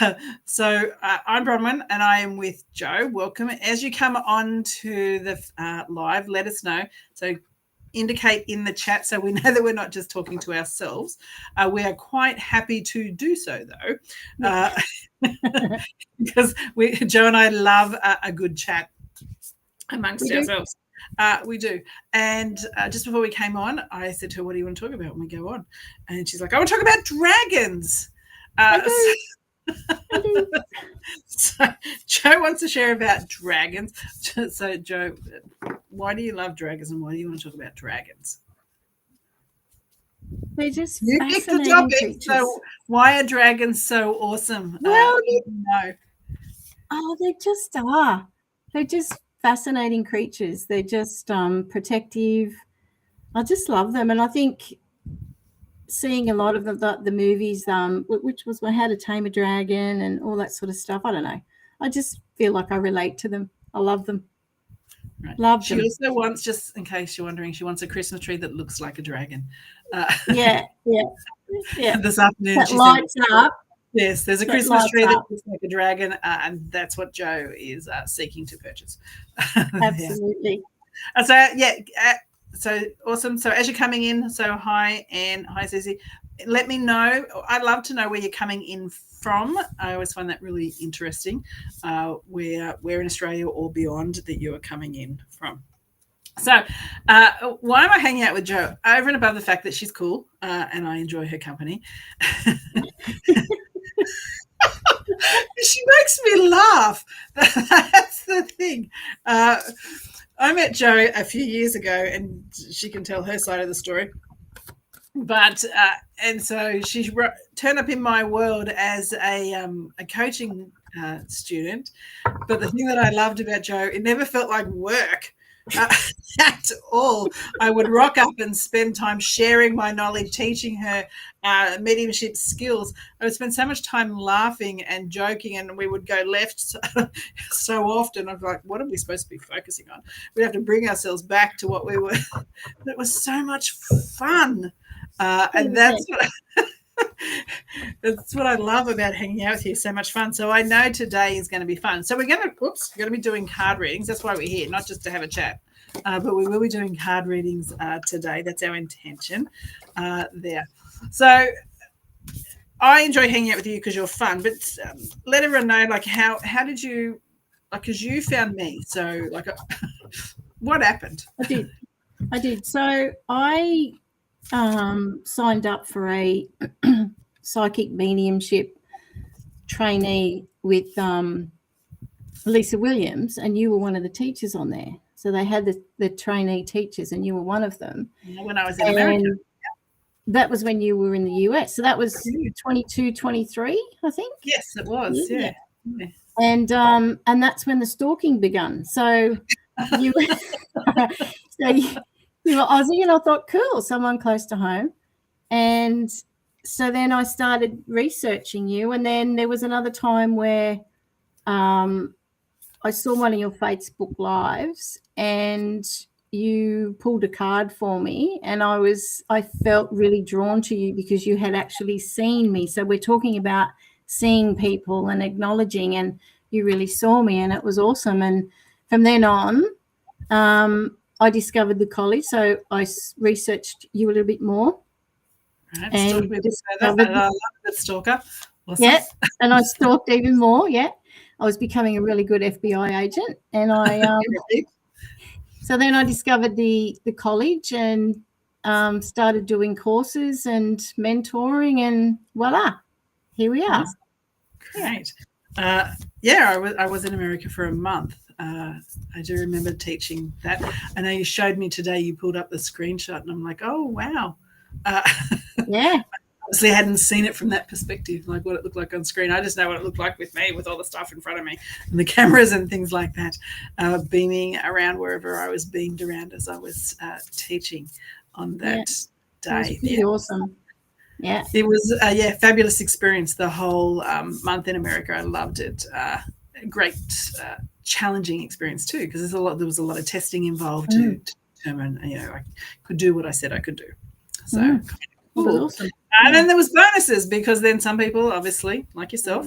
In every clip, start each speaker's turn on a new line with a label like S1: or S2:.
S1: I'm Bronwyn and I am with Jo. Welcome. As you come on to the live, let us know. So indicate in the chat so we know that we're not just talking to ourselves. We are quite happy to do so, though, because Jo and I love a good chat amongst ourselves. We do. And just before we came on, I said to her, what do you want to talk about when we go on? And she's like, I want to talk about dragons. So Jo wants to share about dragons. So Jo, why do you love dragons and why do you want to talk about dragons?
S2: They're just
S1: you picked the topic. Creatures. So why are dragons so awesome?
S2: Well, they just are. They're just fascinating creatures. They're just protective. I just love them, and I think seeing a lot of the movies, which was How to Tame a Dragon and all that sort of stuff. I don't know. I just feel like I relate to them. I love them.
S1: Right. Love them. She also wants, just in case you're wondering, she wants a Christmas tree that looks like a dragon.
S2: Yeah.
S1: This afternoon,
S2: that lights up.
S1: Yes, there's a Christmas tree that looks like a dragon, and that's what Jo is seeking to purchase.
S2: Absolutely.
S1: So awesome. So as you're coming in, so hi, Anne. Hi, Susie. Let me know. I'd love to know where you're coming in from. I always find that really interesting, where in Australia or beyond that you are coming in from. So why am I hanging out with Jo? Over and above the fact that she's cool and I enjoy her company. She makes me laugh. That's the thing. I met Jo a few years ago, and she can tell her side of the story. But and so she turned up in my world as a coaching student. But the thing that I loved about Jo, it never felt like work at all. I would rock up and spend time sharing my knowledge, teaching her mediumship skills. I would spend so much time laughing and joking, and we would go left so often. I was like, what are we supposed to be focusing on? We'd have to bring ourselves back to what we were. It was so much fun. And that's what I love about hanging out with you. So much fun. So I know today is going to be fun. So we're going to be doing card readings. That's why we're here, not just to have a chat, but we will be doing card readings today. That's our intention there. So I enjoy hanging out with you because you're fun. But let everyone know, like, how did you, like, because you found me. So, like, what happened?
S2: I did. So I signed up for a psychic mediumship trainee with Lisa Williams, and you were one of the teachers on there. So they had the trainee teachers, and you were one of them.
S1: Yeah, when I was in America.
S2: That was when you were in the US. So that was 22, 23, I think.
S1: Yes, it was. Yeah.
S2: And that's when the stalking began. So you you were Aussie, and I thought, cool, someone close to home. And so then I started researching you, and then there was another time where I saw one of your Facebook Lives, and you pulled a card for me, and I felt really drawn to you because you had actually seen me. So we're talking about seeing people and acknowledging, and you really saw me, and it was awesome. And from then on, I discovered the college, so I researched you a little bit more.
S1: Right, and I love that stalker. Awesome.
S2: Yeah, and I stalked even more. Yeah, I was becoming a really good FBI agent, and so then I discovered the college and started doing courses and mentoring, and voila, here we are.
S1: Great. I was in America for a month. I do remember teaching that. I know you showed me today, you pulled up the screenshot, and I'm like, oh, wow.
S2: Yeah.
S1: Obviously, I hadn't seen it from that perspective, like what it looked like on screen. I just know what it looked like with me, with all the stuff in front of me and the cameras and things like that, beaming around wherever I was beamed around as I was teaching on that day.
S2: It was pretty awesome. Yeah.
S1: It was a fabulous experience, the whole month in America. I loved it. Great challenging experience too, because there was a lot of testing involved to determine, I could do what I said I could do. So
S2: cool. Awesome.
S1: And then there was bonuses because then some people, obviously, like yourself,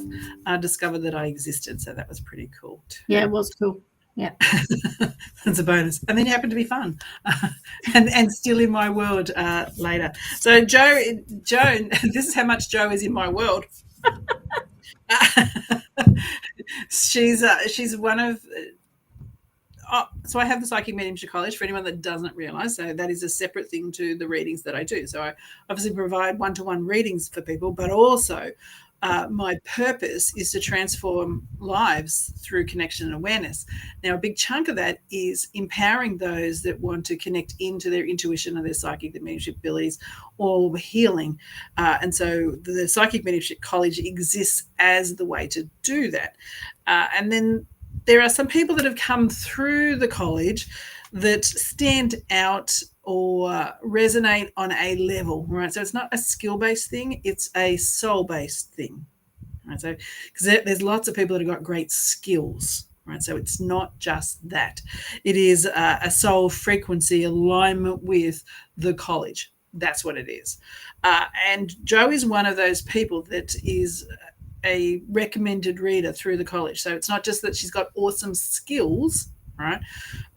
S1: discovered that I existed. So that was pretty cool too.
S2: Yeah, it was cool. Yeah.
S1: That's a bonus. And then you happen to be fun and still in my world later. So Jo, this is how much Jo is in my world. She's one of so I have the Psychic Mediumship College for anyone that doesn't realize. So that is a separate thing to the readings that I do. So I obviously provide one-to-one readings for people, but also my purpose is to transform lives through connection and awareness. Now, a big chunk of that is empowering those that want to connect into their intuition or their psychic, their mediumship abilities, or healing. And so the Psychic Mediumship College exists as the way to do that. And then there are some people that have come through the college that stand out or resonate on a level, right? So it's not a skill-based thing, it's a soul-based thing, right? So because there's lots of people that have got great skills, right? So it's not just that. It is a soul frequency alignment with the college. That's what it is. And Jo is one of those people that is a recommended reader through the college. So it's not just that she's got awesome skills, right?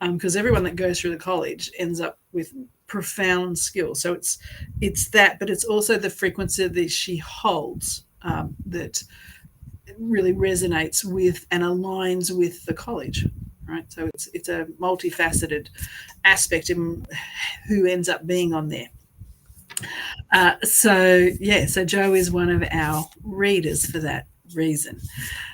S1: Because everyone that goes through the college ends up with profound skills. So it's that, but it's also the frequency that she holds that really resonates with and aligns with the college, right? So it's a multifaceted aspect in who ends up being on there. So Jo is one of our readers for that reason.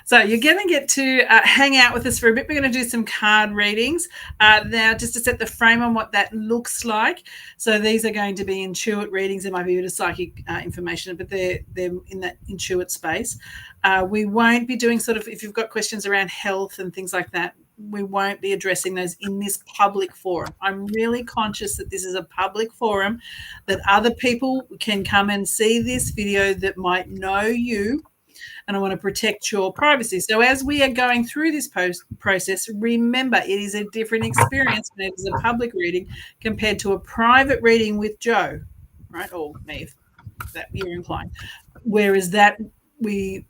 S1: So you're going to get to hang out with us for a bit. We're going to do some card readings now, just to set the frame on what that looks like. So these are going to be intuit readings. There might be a bit of psychic information, but they're in that intuit space. We won't be doing sort of, if you've got questions around health and things like that, we won't be addressing those in this public forum. I'm really conscious that this is a public forum, that other people can come and see this video that might know you, and I want to protect your privacy. So as we are going through this process, remember it is a different experience when it is a public reading compared to a private reading with Jo, right, or me, if that you're inclined. Whereas that we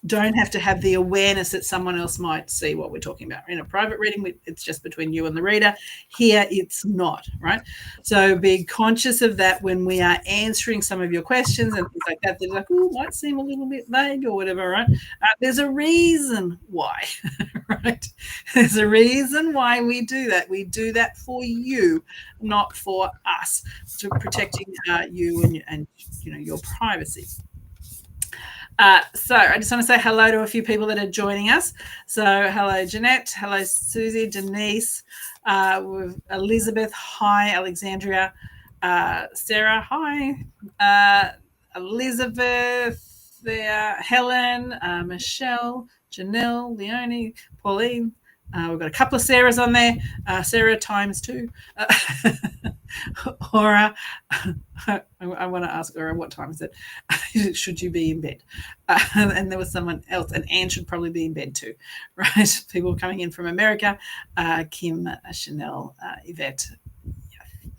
S1: don't have to have the awareness that someone else might see what we're talking about. In a private reading, it's just between you and the reader. Here, it's not, right? So be conscious of that when we are answering some of your questions and things like that. They're like, oh, might seem a little bit vague or whatever, right? There's a reason why, right? There's a reason why we do that. We do that for you, not for us, to protecting you and your privacy. So I just want to say hello to a few people that are joining us. So hello, Jeanette. Hello, Susie, Denise, with Elizabeth. Hi, Alexandria. Sarah. Hi. Elizabeth. There. Helen. Michelle. Janelle. Leonie. Pauline. We've got a couple of Sarahs on there. Sarah times 2. Aura, I want to ask Aura, what time is it? Should you be in bed? And there was someone else, and Anne should probably be in bed too, right? People coming in from America, Kim, Chanel, Yvette.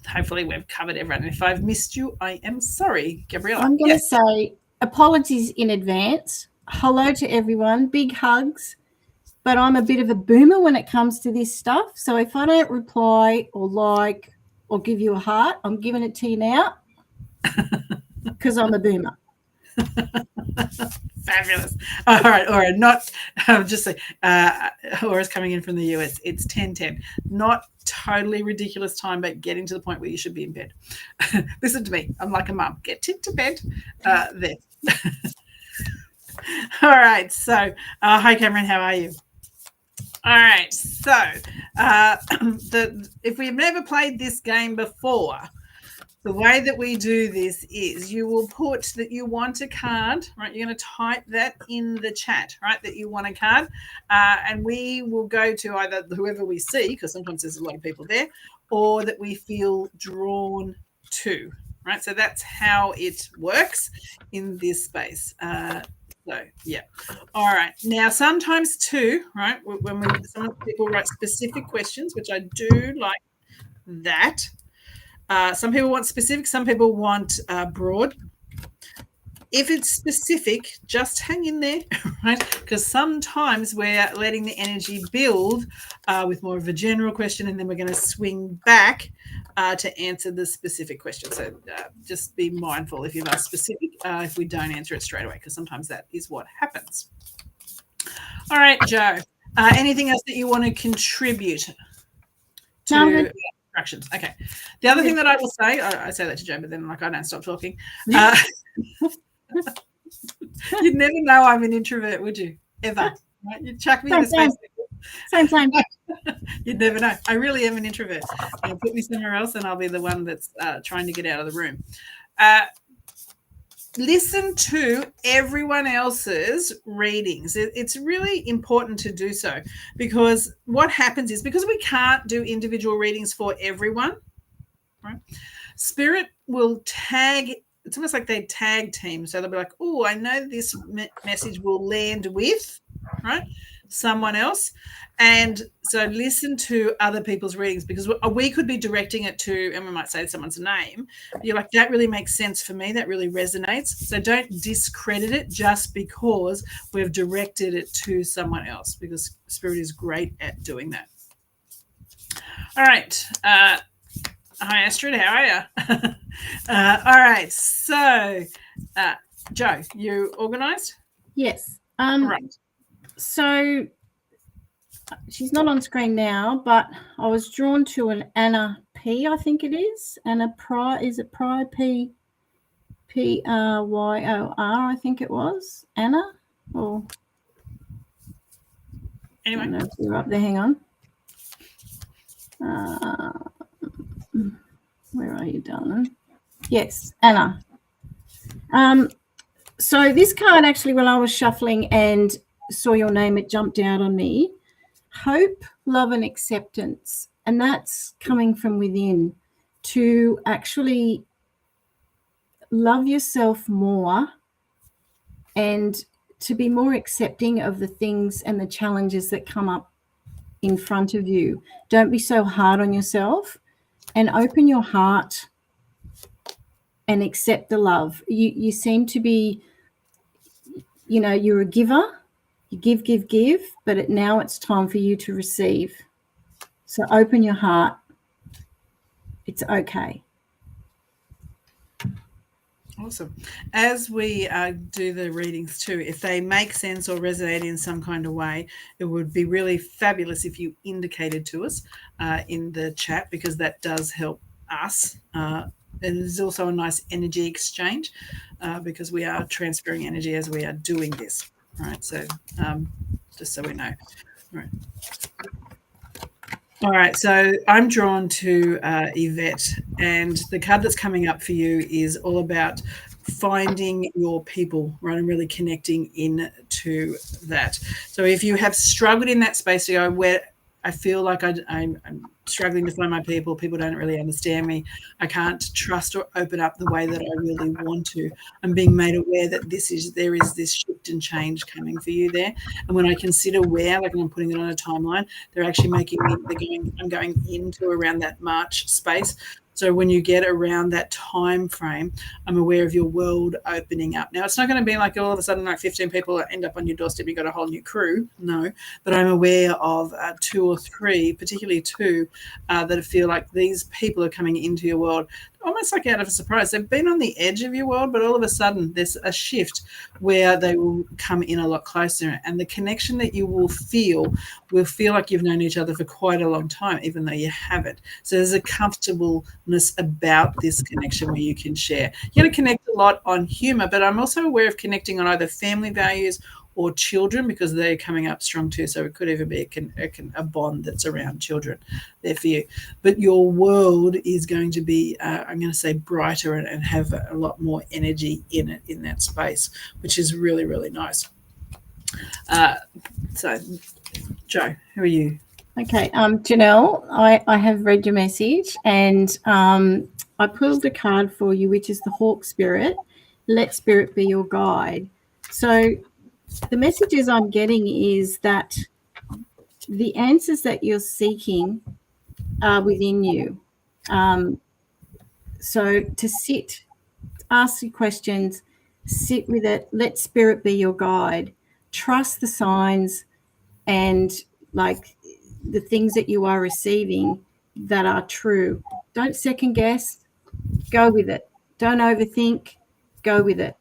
S1: Hopefully we've covered everyone. If I've missed you, I am sorry, Gabriella.
S2: I'm going to say apologies in advance. Hello to everyone. Big hugs. But I'm a bit of a boomer when it comes to this stuff. So if I don't reply or like or give you a heart, I'm giving it to you now because I'm a boomer.
S1: Fabulous. All right, Aura, not just say, Aura's coming in from the US. It's 10:10. Not totally ridiculous time, but getting to the point where you should be in bed. Listen to me. I'm like a mum. Get into bed there. All right. So, hi, Cameron. How are you? All right, so if we've never played this game before, the way that we do this is you will put that you want a card, right? You're going to type that in the chat, right, that you want a card, and we will go to either whoever we see, because sometimes there's a lot of people there, or that we feel drawn to, right? So that's how it works in this space. So, yeah. All right. Now, sometimes too, right, when some people write specific questions, which I do like that. Some people want specific, some people want broad. If it's specific, just hang in there, right? Because sometimes we're letting the energy build with more of a general question, and then we're going to swing back to answer the specific question. So just be mindful if you've asked specific, if we don't answer it straight away, because sometimes that is what happens. All right, Jo. Anything else that you want to contribute to instructions? Okay. The other thing that I will say, I say that to Jo, but then I don't stop talking. You'd never know I'm an introvert, would you? Ever. Right? You'd chuck me in the space.
S2: Same.
S1: You'd never know. I really am an introvert. Put me somewhere else and I'll be the one that's trying to get out of the room. Listen to everyone else's readings. It's really important to do so, because what happens is, because we can't do individual readings for everyone, right? Spirit will tag. It's almost like they tag team. So they'll be like, oh, I know this message will land with, right, someone else. And so listen to other people's readings, because we could be directing it to, and we might say someone's name. You're like, that really makes sense for me. That really resonates. So don't discredit it just because we've directed it to someone else, because Spirit is great at doing that. All right. Hi, Astrid. How are you? All right. So, Jo, you organised?
S2: Yes.
S1: Right.
S2: So she's not on screen now, but I was drawn to an Anna P, I think it is. Anna Pryor, is it Pryor? Pryor, I think it was. Anna? Or
S1: anyway.
S2: I don't know if you're up there. Hang on. Where are you, darling? Yes, Anna. So this card, actually, when I was shuffling and saw your name, it jumped out on me. Hope, love, and acceptance. And that's coming from within, to actually love yourself more and to be more accepting of the things and the challenges that come up in front of you. Don't be so hard on yourself, and open your heart and accept the love. You seem to be, you're a giver. You give, but now it's time for you to receive. So open your heart. It's okay.
S1: Awesome. As we do the readings too, if they make sense or resonate in some kind of way, it would be really fabulous if you indicated to us in the chat, because that does help us. It is also a nice energy exchange because we are transferring energy as we are doing this. Right. So just so we know. All right. So I'm drawn to Yvette, and the card that's coming up for you is all about finding your people, right, and really connecting into that. So if you have struggled in that space to go, where I feel like I'm struggling to find my people don't really understand me, I can't trust or open up the way that I really want to, I'm being made aware that there is this shift and change coming for you there. And when I consider where, like, I'm putting it on a timeline, they're actually making me, I'm going into around that March space. So when you get around that time frame, I'm aware of your world opening up. Now, it's not going to be like all of a sudden like 15 people end up on your doorstep, you've got a whole new crew. No, but I'm aware of 2 or 3, particularly 2, that feel like these people are coming into your world almost like out of a surprise. They've been on the edge of your world, but all of a sudden there's a shift where they will come in a lot closer, and the connection that you will feel like you've known each other for quite a long time, even though you haven't. So there's a comfortableness about this connection where you can share. You're going to connect a lot on humor, but I'm also aware of connecting on either family values or children, because they're coming up strong too. So it could even be a bond that's around children there for you. But your world is going to be, I'm going to say, brighter and have a lot more energy in it, in that space, which is really, really nice. So, Jo, who are you?
S2: Okay, Janelle, I have read your message, and I pulled a card for you, which is the Hawk Spirit. Let Spirit be your guide. So the messages I'm getting is that the answers that you're seeking are within you. So to sit, ask your questions, sit with it, let spirit be your guide, trust the signs and like the things that you are receiving that are true. Don't second guess, go with it. Don't overthink, go with it.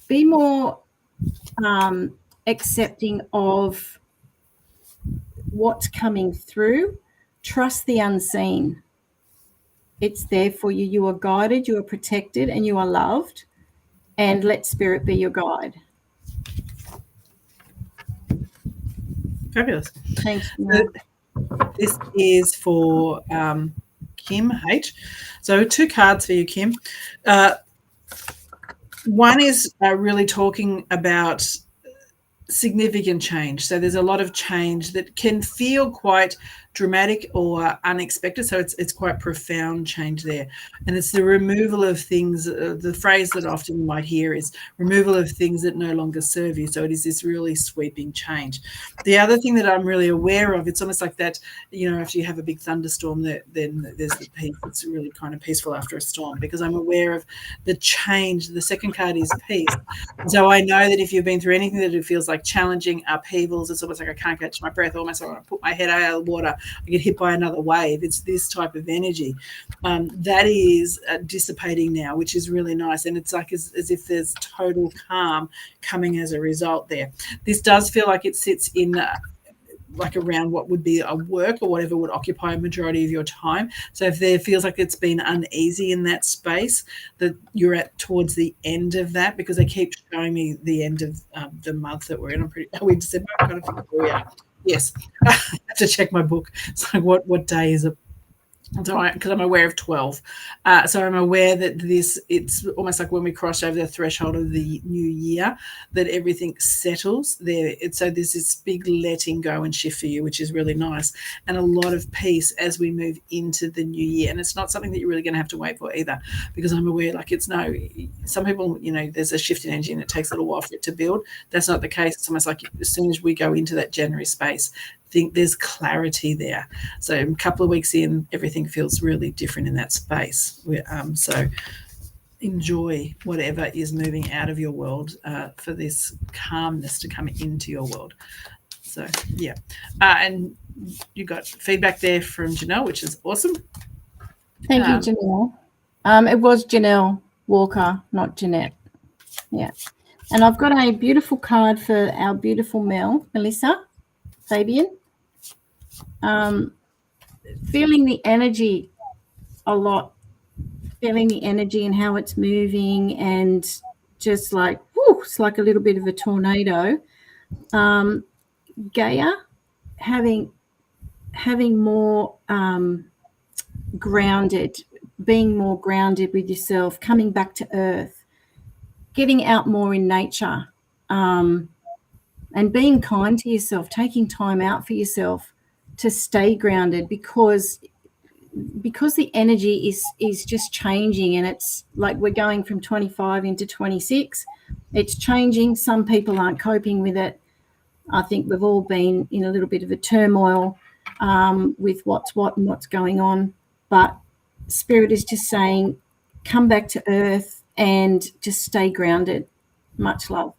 S2: Be more accepting of what's coming through. Trust the unseen. It's there for you. You are guided, you are protected, and you are loved. And let spirit be your guide.
S1: Fabulous.
S2: Thanks.
S1: This is for Kim H. So 2 cards for you, Kim. One is really talking about significant change. So there's a lot of change that can feel quite dramatic or unexpected. So it's quite profound change there. And it's the removal of things. The phrase that often you might hear is removal of things that no longer serve you. So it is this really sweeping change. The other thing that I'm really aware of, it's almost like that, after you have a big thunderstorm, then there's the peace. It's really kind of peaceful after a storm, because I'm aware of the change. The second card is peace. So I know that if you've been through anything that it feels like challenging upheavals, it's almost like I can't catch my breath, almost I want to put my head out of the water, I get hit by another wave. It's this type of energy that is dissipating now, which is really nice. And it's like as if there's total calm coming as a result there. This does feel like it sits in like around what would be a work or whatever would occupy a majority of your time. So if there feels like it's been uneasy in that space, that you're at towards the end of that, because they keep showing me the end of the month that we're in. Are we December? I'm trying to figure where we are. Yes. I have to check my book. So what day is it? So because I'm aware of 12. So I'm aware that it's almost like when we cross over the threshold of the new year, that everything settles there. So there's this big letting go and shift for you, which is really nice, and a lot of peace as we move into the new year. And it's not something that you're really going to have to wait for either, because I'm aware some people, there's a shift in energy and it takes a little while for it to build. That's not the case. It's almost like as soon as we go into that January space, think there's clarity there. So a couple of weeks in, everything feels really different in that space. So enjoy whatever is moving out of your world for this calmness to come into your world. So, yeah. And you got feedback there from Janelle, which is awesome.
S2: Thank you, Janelle. It was Janelle Walker, not Jeanette. Yeah. And I've got a beautiful card for our beautiful Melissa Fabian. Feeling the energy a lot, feeling the energy and how it's moving, and just like, it's like a little bit of a tornado. Gaia, having more grounded, being more grounded with yourself, coming back to earth, getting out more in nature, and being kind to yourself, taking time out for yourself to stay grounded, because the energy is just changing, and it's like we're going from 25 into 26. It's changing. Some people aren't coping with it. I think we've all been in a little bit of a turmoil with what's what and what's going on. But Spirit is just saying, come back to earth and just stay grounded. Much love.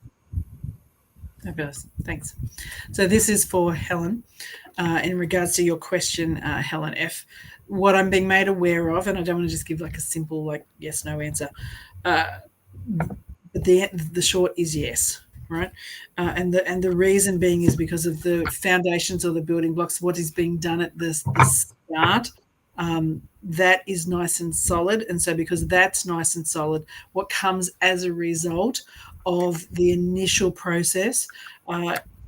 S1: Fabulous. Thanks. So this is for Helen. In regards to your question, Helen F., what I'm being made aware of, and I don't want to just give like a simple like yes, no answer. The short is yes, right? And the reason being is because of the foundations or the building blocks, what is being done at the start. That is nice and solid. And so because that's nice and solid, what comes as a result of the initial process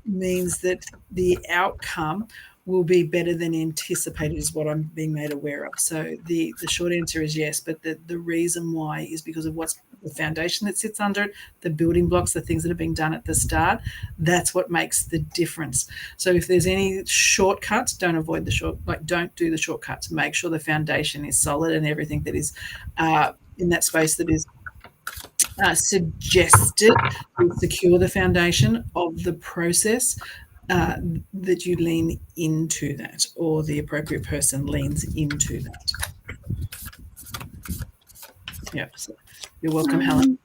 S1: means that the outcome will be better than anticipated, is what I'm being made aware of. So the short answer is yes, but the reason why is because of what's the foundation that sits under it, the building blocks, the things that are being done at the start. That's what makes the difference. So if there's any shortcuts, don't do the shortcuts. Make sure the foundation is solid, and everything that is in that space that is suggested to secure the foundation of the process, that you lean into that, or the appropriate person leans into that. Yeah, so You're welcome, Helen.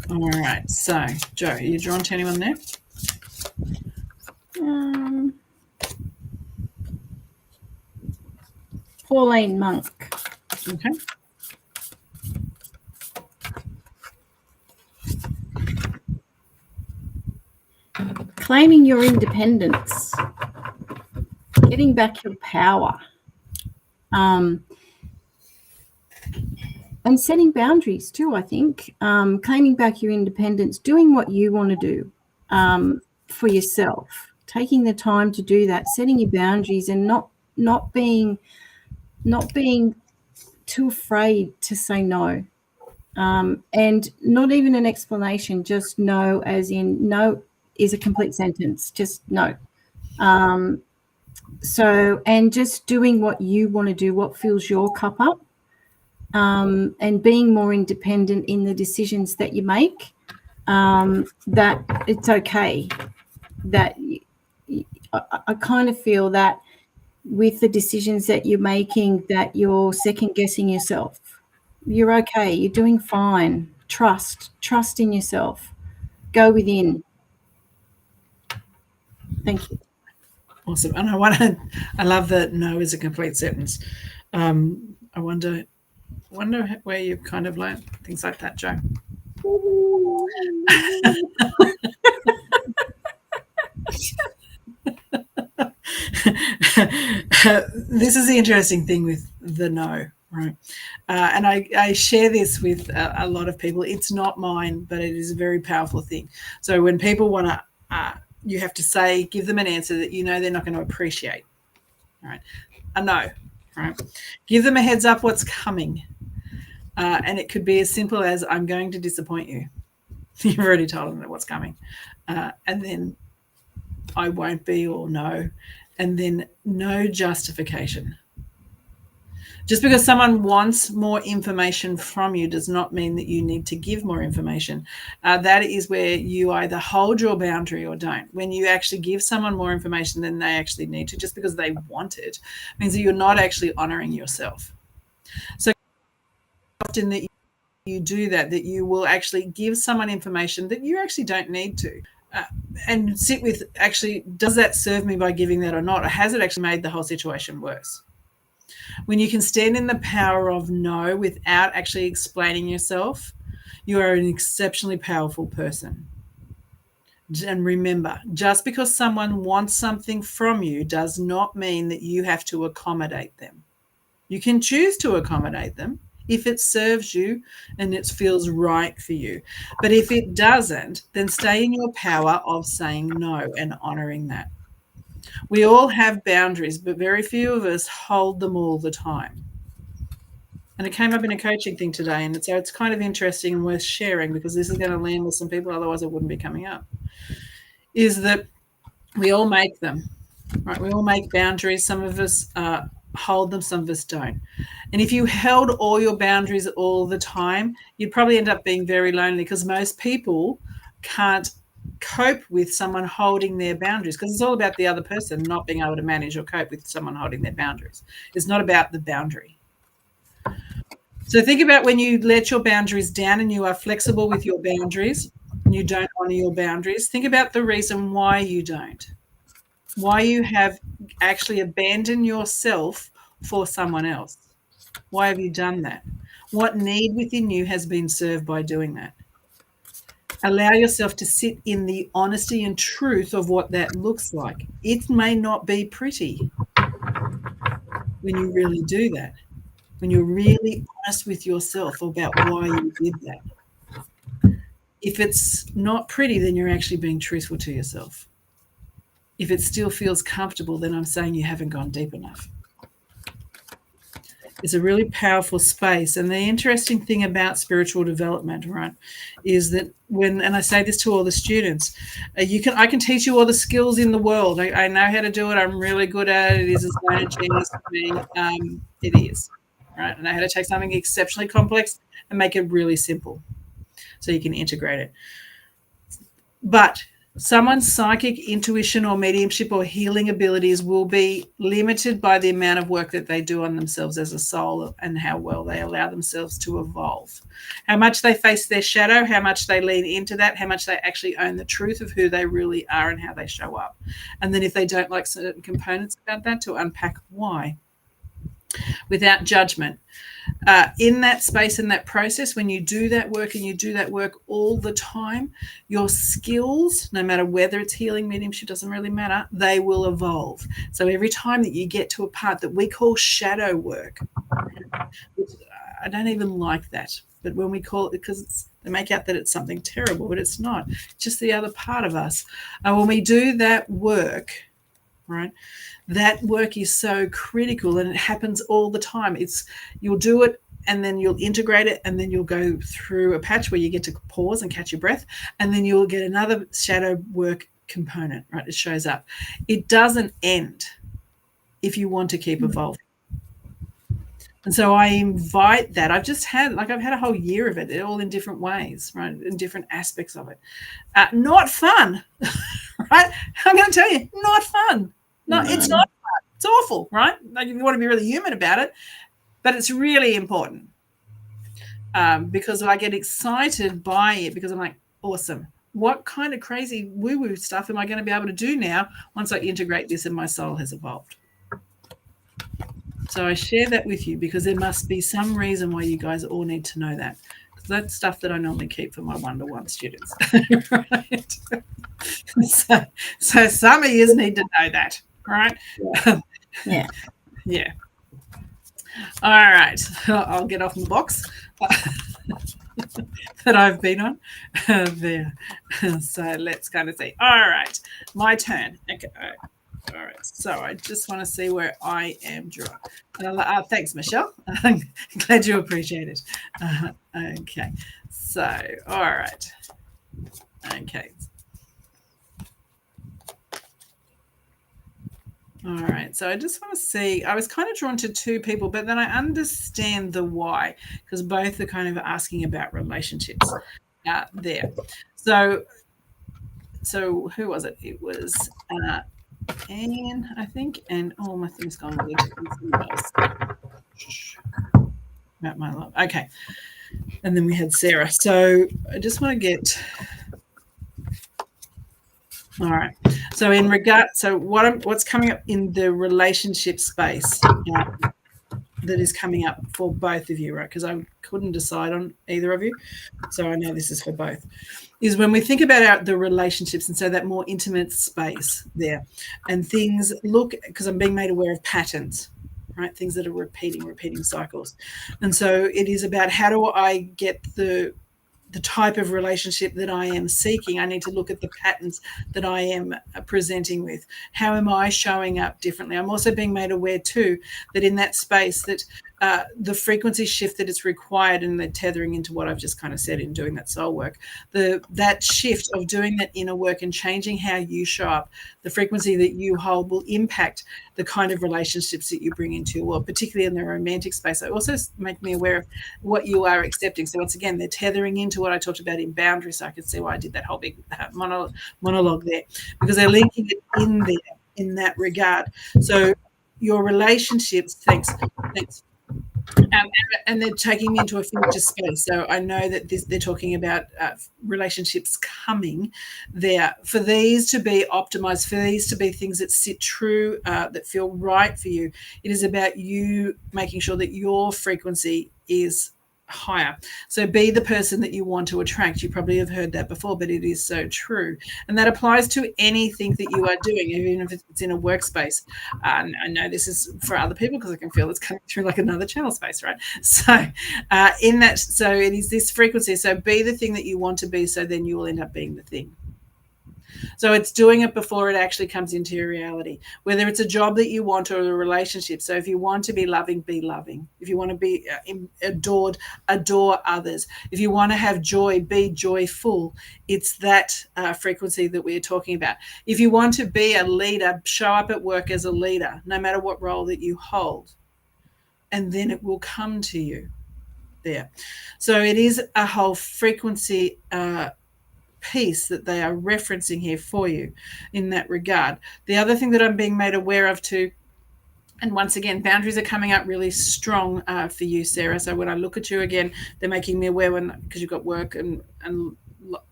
S1: All right. So, Jo, are you drawn to anyone there?
S2: Pauline Monk.
S1: Okay.
S2: Claiming your independence, getting back your power, and setting boundaries too, I think. Claiming back your independence, doing what you want to do for yourself, taking the time to do that, setting your boundaries, and not being too afraid to say no. And not even an explanation, just no, as in no is a complete sentence, just no. So, and just doing what you want to do, what fills your cup up, and being more independent in the decisions that you make, that it's okay. That I kind of feel that with the decisions that you're making, that you're second guessing yourself. You're okay. You're doing fine. Trust in yourself. Go within. Thank you.
S1: Awesome. And I love that no is a complete sentence. I wonder where you've kind of learned things like that, Jo. This is the interesting thing with the no, right? And I share this with a lot of people. It's not mine, but it is a very powerful thing. So when people want to, you have to give them an answer that you know they're not going to appreciate. All right, a no, right? Give them a heads up what's coming, and it could be as simple as I'm going to disappoint you. You've already told them what's coming, and then I won't be, or no, and then no justification. Just because someone wants more information from you does not mean that you need to give more information. That is where you either hold your boundary or don't. When you actually give someone more information than they actually need to, just because they want it, means that you're not actually honoring yourself. So often that you do that you will actually give someone information that you actually don't need to. And sit with, actually, does that serve me by giving that or not? Or has it actually made the whole situation worse? When you can stand in the power of no without actually explaining yourself, you are an exceptionally powerful person. And remember, just because someone wants something from you does not mean that you have to accommodate them. You can choose to accommodate them if it serves you and it feels right for you. But if it doesn't, then stay in your power of saying no and honoring that. We all have boundaries, but very few of us hold them all the time. And it came up in a coaching thing today, and so it's kind of interesting and worth sharing, because this is going to land with some people, otherwise it wouldn't be coming up, is that we all make them, right? We all make boundaries. Some of us hold them, some of us don't. And if you held all your boundaries all the time, you'd probably end up being very lonely, because most people can't cope with someone holding their boundaries, because it's all about the other person not being able to manage or cope with someone holding their boundaries. It's not about the boundary. So think about when you let your boundaries down and you are flexible with your boundaries and you don't honor your boundaries. Think about the reason why you don't. Why you have actually abandoned yourself for someone else. Why have you done that? What need within you has been served by doing that? Allow yourself to sit in the honesty and truth of what that looks like. It may not be pretty when you really do that, when you're really honest with yourself about why you did that. If it's not pretty, then you're actually being truthful to yourself. If it still feels comfortable, then I'm saying you haven't gone deep enough. It's a really powerful space. And the interesting thing about spiritual development, right, is that and I say this to all the students, I can teach you all the skills in the world. I know how to do it. I'm really good at it. It is as known a genius for me. It is, right? I know how to take something exceptionally complex and make it really simple so you can integrate it. But someone's psychic intuition or mediumship or healing abilities will be limited by the amount of work that they do on themselves as a soul and how well they allow themselves to evolve. How much they face their shadow, how much they lean into that, how much they actually own the truth of who they really are and how they show up. And then if they don't like certain components about that, to unpack why without judgment. In that space, in that process, when you do that work and you do that work all the time, your skills, no matter whether it's healing, mediumship, doesn't really matter, they will evolve. So every time that you get to a part that we call shadow work, I don't even like that, but when we call it, because they make out that it's something terrible, but it's not. It's just the other part of us. And when we do that work, right, that work is so critical and it happens all the time. You'll do it and then you'll integrate it and then you'll go through a patch where you get to pause and catch your breath, and then you'll get another shadow work component, right? It shows up. It doesn't end if you want to keep evolving. And so I invite that. I've had a whole year of it, all in different ways, right? In different aspects of it. Not fun, right? I'm going to tell you, not fun. No, it's not fun. It's awful, right? Like, you want to be really human about it, but it's really important because I get excited by it because I'm like, awesome. What kind of crazy woo-woo stuff am I going to be able to do now once I integrate this and my soul has evolved? So I share that with you because there must be some reason why you guys all need to know that. Because that's stuff that I normally keep for my one-to-one students. Right? So some of you need to know that, right?
S2: Yeah.
S1: Yeah. All right. I'll get off my box that I've been on there. So let's kind of see. All right. My turn. Okay. All right. So I just want to see where I am drawn. Thanks, Michelle. I'm glad you appreciate it. Okay. So, all right. Okay. All right, so I just want to see, I was kind of drawn to two people, but then I understand the why, because both are kind of asking about relationships there. So who was it? It was Anne, I think, and my thing's gone about my love. Okay, and then we had Sarah. So I just want to get... All right. So what's coming up in the relationship space that is coming up for both of you, right? Because I couldn't decide on either of you. So I know this is for both. Is when we think about the relationships, and so that more intimate space there, and things because I'm being made aware of patterns, right? Things that are repeating cycles. And so it is about, how do I get the type of relationship that I am seeking? I need to look at the patterns that I am presenting with. How am I showing up differently? I'm also being made aware too that in that space that the frequency shift that is required, and the tethering into what I've just kind of said in doing that soul work, that shift of doing that inner work and changing how you show up, the frequency that you hold will impact the kind of relationships that you bring into your world, particularly in the romantic space. It also make me aware of what you are accepting. So once again, they're tethering into what I talked about in boundaries. So I could see why I did that whole big monologue there, because they're linking it in there in that regard. So your relationships, thanks. And they're taking me into a future space. So I know that they're talking about relationships coming there. For these to be optimized, for these to be things that sit true, that feel right for you, it is about you making sure that your frequency is higher. So be the person that you want to attract. You probably have heard that before, but it is so true. And that applies to anything that you are doing, even if it's in a workspace. I know this is for other people because I can feel it's coming through like another channel space, right? So in that, so it is this frequency. So be the thing that you want to be, so then you will end up being the thing. So it's doing it before it actually comes into your reality, whether it's a job that you want or a relationship. So if you want to be loving, be loving. If you want to be adored, adore others. If you want to have joy, be joyful. It's that frequency that we're talking about. If you want to be a leader, show up at work as a leader, no matter what role that you hold. And then it will come to you there. So it is a whole frequency piece that they are referencing here for you in that regard. The other thing that I'm being made aware of too, and once again, boundaries are coming up really strong for you, Sarah. So when I look at you again, they're making me aware because you've got work and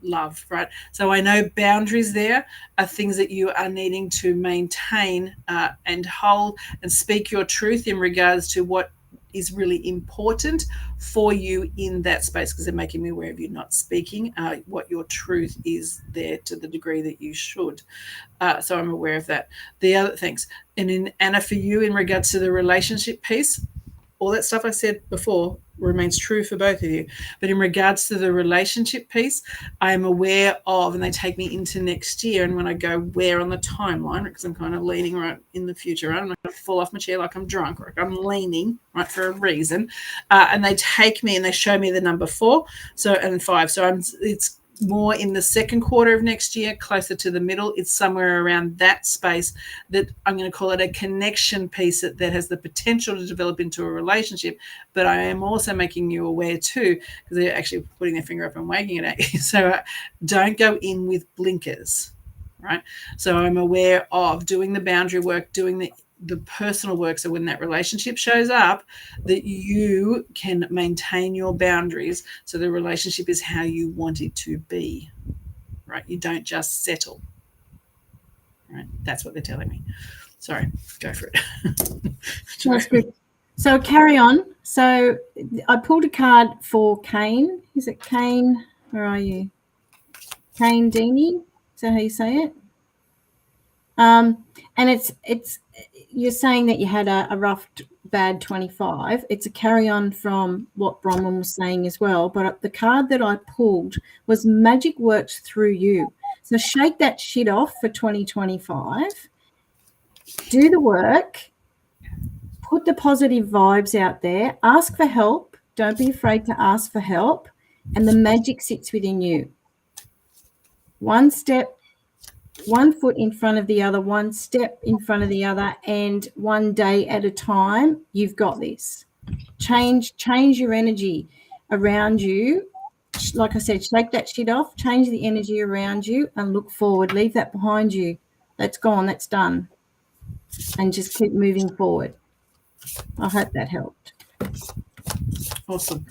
S1: love, right? So I know boundaries there are things that you are needing to maintain and hold and speak your truth in regards to what is really important for you in that space, because they're making me aware of you not speaking what your truth is there to the degree that you should. So I'm aware of that. The other things, and Anna, for you in regards to the relationship piece, all that stuff I said before remains true for both of you. But in regards to the relationship piece, I am aware of, and they take me into next year, and when I go where on the timeline, because I'm kind of leaning right in the future, right? I'm not going to fall off my chair like I'm drunk, or I'm leaning, right, for a reason. And they take me and they show me the number 4 and 5. So it's more in the second quarter of next year, closer to the middle. It's somewhere around that space that I'm going to call it a connection piece that has the potential to develop into a relationship. But I am also making you aware too, because they're actually putting their finger up and wagging it at you. So don't go in with blinkers, right? So I'm aware of doing the boundary work, doing the personal work, so when that relationship shows up, that you can maintain your boundaries, so the relationship is how you want it to be, right? You don't just settle, right? That's what they're telling me. Sorry, go for it.
S2: That's good. So carry on. So I pulled a card for Kane. Is it Kane? Where are you? Kane Dini? Is that how you say it? And it's you're saying that you had a rough, bad 25. It's a carry-on from what Bronwyn was saying as well. But the card that I pulled was magic works through you. So shake that shit off for 2025. Do the work. Put the positive vibes out there. Ask for help. Don't be afraid to ask for help. And the magic sits within you. One step, one foot in front of the other, one step in front of the other, and one day at a time. You've got this. Change your energy around you. Like I said, shake that shit off, change the energy around you, and look forward. Leave that behind you. That's gone. That's done. And just keep moving forward. I hope that helped.
S1: Awesome.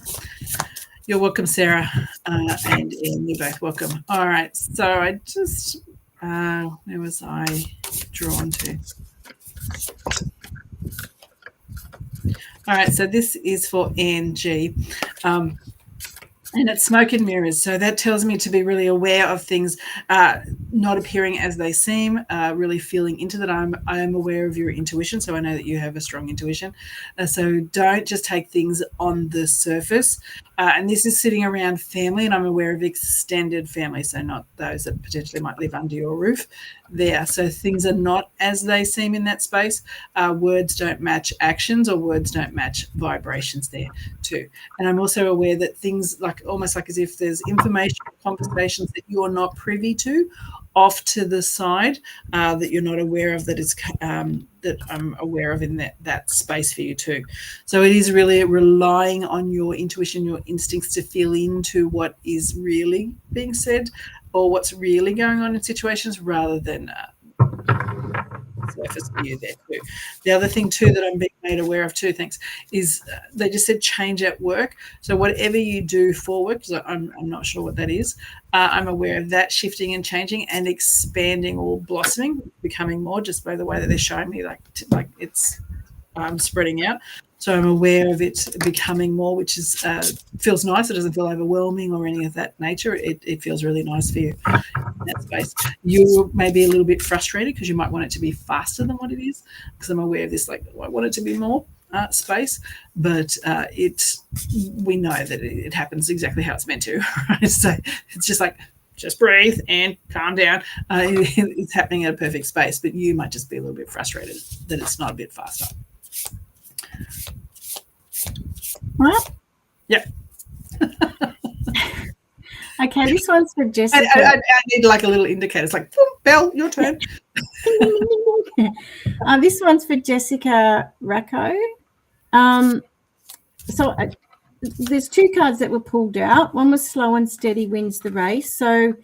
S1: You're welcome, Sarah, and Ian, you're both welcome. All right, so I just, where was I drawn to? All right, so this is for NG. And it's smoke and mirrors. So that tells me to be really aware of things not appearing as they seem, really feeling into that. I am aware of your intuition, so I know that you have a strong intuition. So don't just take things on the surface. And this is sitting around family, and I'm aware of extended family, so not those that potentially might live under your roof there. So things are not as they seem in that space. Words don't match actions, or words don't match vibrations there too. And I'm also aware that things almost like as if there's information, conversations that you're not privy to off to the side that you're not aware of, that I'm aware of in that space for you too. So it is really relying on your intuition, your instincts to feel into what is really being said or what's really going on in situations, rather than surface for you there too. The other thing too that I'm being made aware of too, thanks, is they just said change at work. So whatever you do for work, because I'm not sure what that is, I'm aware of that shifting and changing and expanding or blossoming, becoming more, just by the way that they're showing me, like it's spreading out. So I'm aware of it becoming more, which is feels nice. It doesn't feel overwhelming or any of that nature. It feels really nice for you in that space. You may be a little bit frustrated because you might want it to be faster than what it is, because I'm aware of this, I want it to be more space, but we know that it happens exactly how it's meant to, right? So it's just breathe and calm down. It's happening at a perfect space, but you might just be a little bit frustrated that it's not a bit faster.
S2: What?
S1: Yeah.
S2: Okay, this one's for Jessica.
S1: I need a little indicator. It's like, boom, Belle, your turn.
S2: This one's for Jessica Racco. So there's two cards that were pulled out. One was slow and steady wins the race. So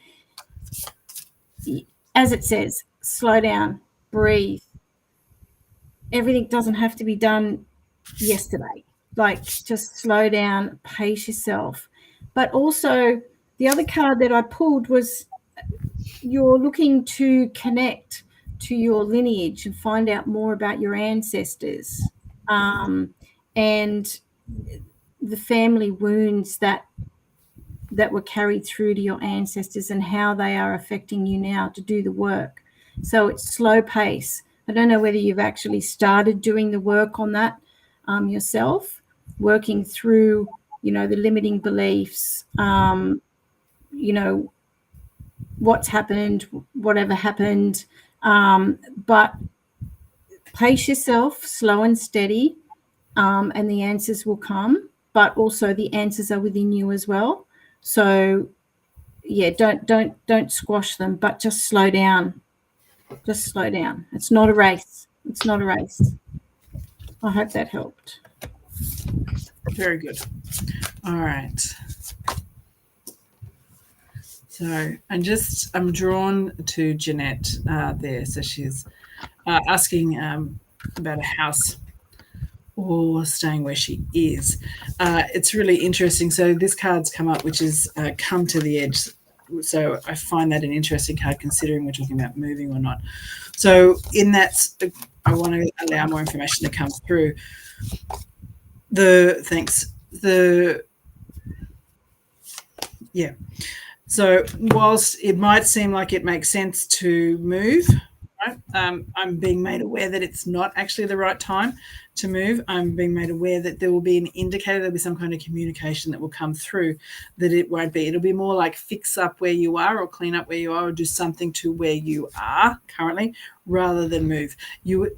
S2: as it says, slow down, breathe. Everything doesn't have to be done yesterday. Like, just slow down, pace yourself. But also, the other card that I pulled was you're looking to connect to your lineage and find out more about your ancestors, and the family wounds that were carried through to your ancestors and how they are affecting you now to do the work. So it's slow pace. I don't know whether you've actually started doing the work on that yourself, working through, the limiting beliefs, what's happened, whatever happened. But pace yourself, slow and steady, and the answers will come. But also the answers are within you as well. So yeah, don't squash them, but just slow down. Just slow down. It's not a race. It's not a race. I hope that helped.
S1: Very good. All right. So I'm drawn to Jeanette there. So she's asking about a house or staying where she is. It's really interesting. So this card's come up, which is come to the edge. So I find that an interesting card, considering we're talking about moving or not. So in that, I want to allow more information to come through. So whilst it might seem like it makes sense to move, right, I'm being made aware that it's not actually the right time to move. I'm being made aware that there will be an indicator, there'll be some kind of communication that will come through, that it won't be. It'll be more like fix up where you are, or clean up where you are, or do something to where you are currently, rather than move. The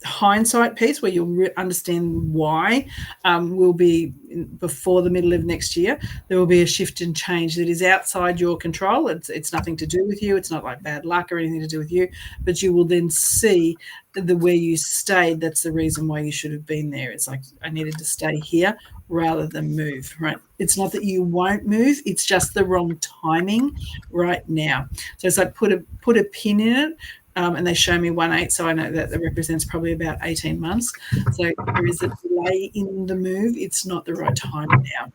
S1: hindsight piece, where you'll understand why, will be before the middle of next year. There will be a shift and change that is outside your control. It's nothing to do with you. It's not like bad luck or anything to do with you, but you will then see where you stayed. That's the reason why you should have been there. It's like, I needed to stay here rather than move, right? It's not that you won't move, it's just the wrong timing right now. So it's like put a pin in it. And they show me 1/8, so I know that represents probably about 18 months. So there is a delay in the move. It's not the right time now.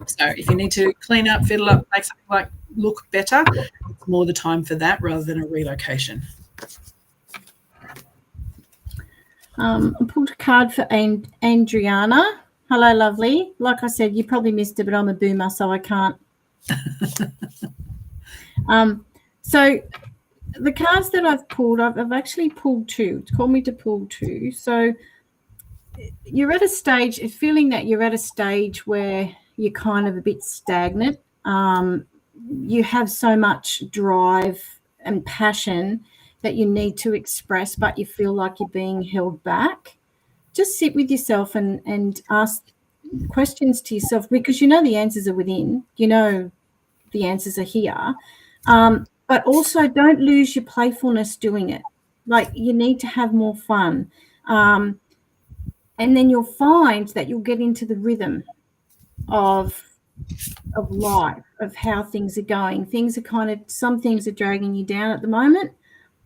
S1: So if you need to clean up, fiddle up, make something look better, it's more the time for that rather than a relocation.
S2: I pulled a card for Andriana. Hello, lovely. Like I said, you probably missed it, but I'm a boomer, so I can't. So the cards that I've pulled, I've actually pulled two. It's called me to pull two. So you're at a stage, feeling that you're at a stage where you're kind of a bit stagnant. You have so much drive and passion that you need to express, but you feel like you're being held back. Just sit with yourself and ask questions to yourself, because you know the answers are within. You know the answers are here. But also don't lose your playfulness doing it. Like, you need to have more fun. And then you'll find that you'll get into the rhythm of life, of how things are going. Some things are dragging you down at the moment,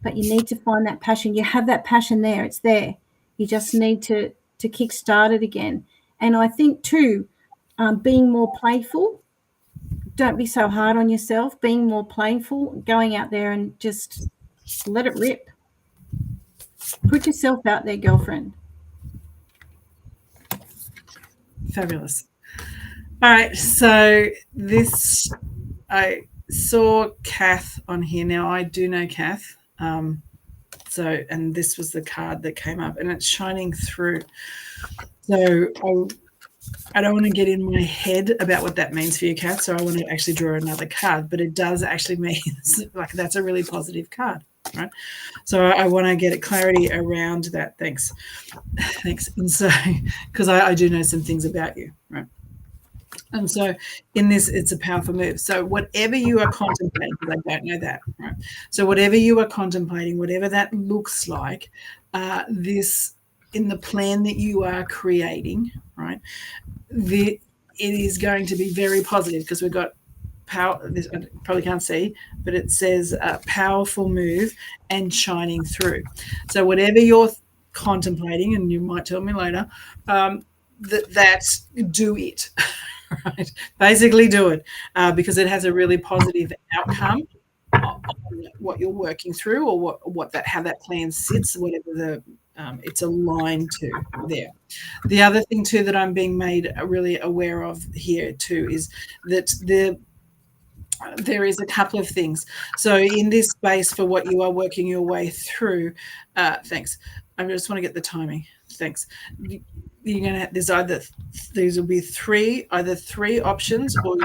S2: but you need to find that passion. You have that passion there. It's there. You just need to kickstart it again. And I think too, being more playful. Don't be so hard on yourself. Being more playful, going out there and just let it rip. Put yourself out there, girlfriend.
S1: Fabulous. All right, so I saw Kath on here. Now, I do know Kath. And this was the card that came up, and it's shining through. So I don't want to get in my head about what that means for you, Kath, so I want to actually draw another card, but it does actually mean like that's a really positive card, right? So I want to get clarity around that. Thanks. And so, because I do know some things about you, right? And so in this, it's a powerful move. So whatever you are contemplating, because I don't know that, right? So whatever you are contemplating, whatever that looks like, this in the plan that you are creating, right? It is going to be very positive, because we've got power. This I probably can't see, but it says powerful move and shining through. So whatever you're contemplating, and you might tell me later, that's do it. Right? Basically, do it because it has a really positive outcome on what you're working through, or how that plan sits, whatever it's aligned to there. The other thing too that I'm being made really aware of here too is that there is a couple of things. So in this space for what you are working your way through, thanks. I just want to get the timing. Thanks. You're going to these will be either three options, or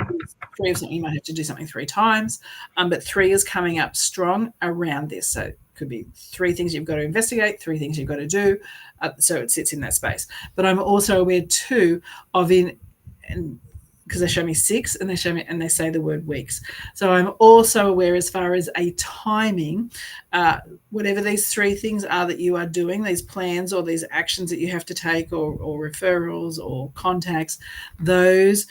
S1: three of something. You might have to do something 3 times, but 3 is coming up strong around this. So it could be 3 things you've got to investigate, 3 things you've got to do. So it sits in that space. But I'm also aware too of because they show me 6 and they say the word weeks. So I'm also aware as far as a timing, whatever these 3 things are that you are doing, these plans or these actions that you have to take, or referrals or contacts, the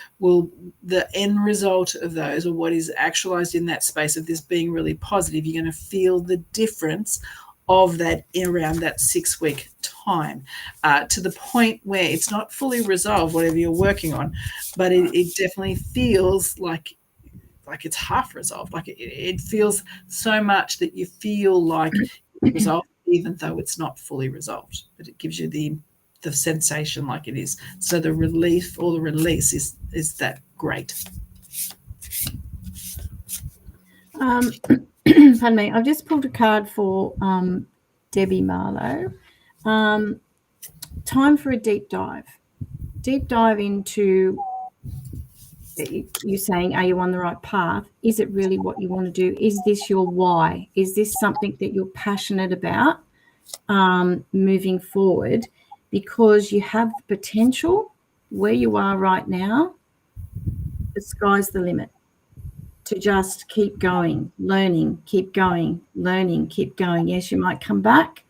S1: end result of those, or what is actualized in that space of this being really positive, you're going to feel the difference of that around that 6-week time, to the point where it's not fully resolved, whatever you're working on, but it definitely feels like it's half resolved. Like it feels so much that you feel like it's resolved, even though it's not fully resolved. But it gives you the sensation like it is. So the relief or the release is that great.
S2: Pardon me. I've just pulled a card for Debbie Marlowe. Time for a deep dive. Deep dive into, you're saying, are you on the right path? Is it really what you want to do? Is this your why? Is this something that you're passionate about moving forward? Because you have the potential where you are right now, the sky's the limit. To just keep going, learning, keep going, learning, keep going. Yes, you might come back,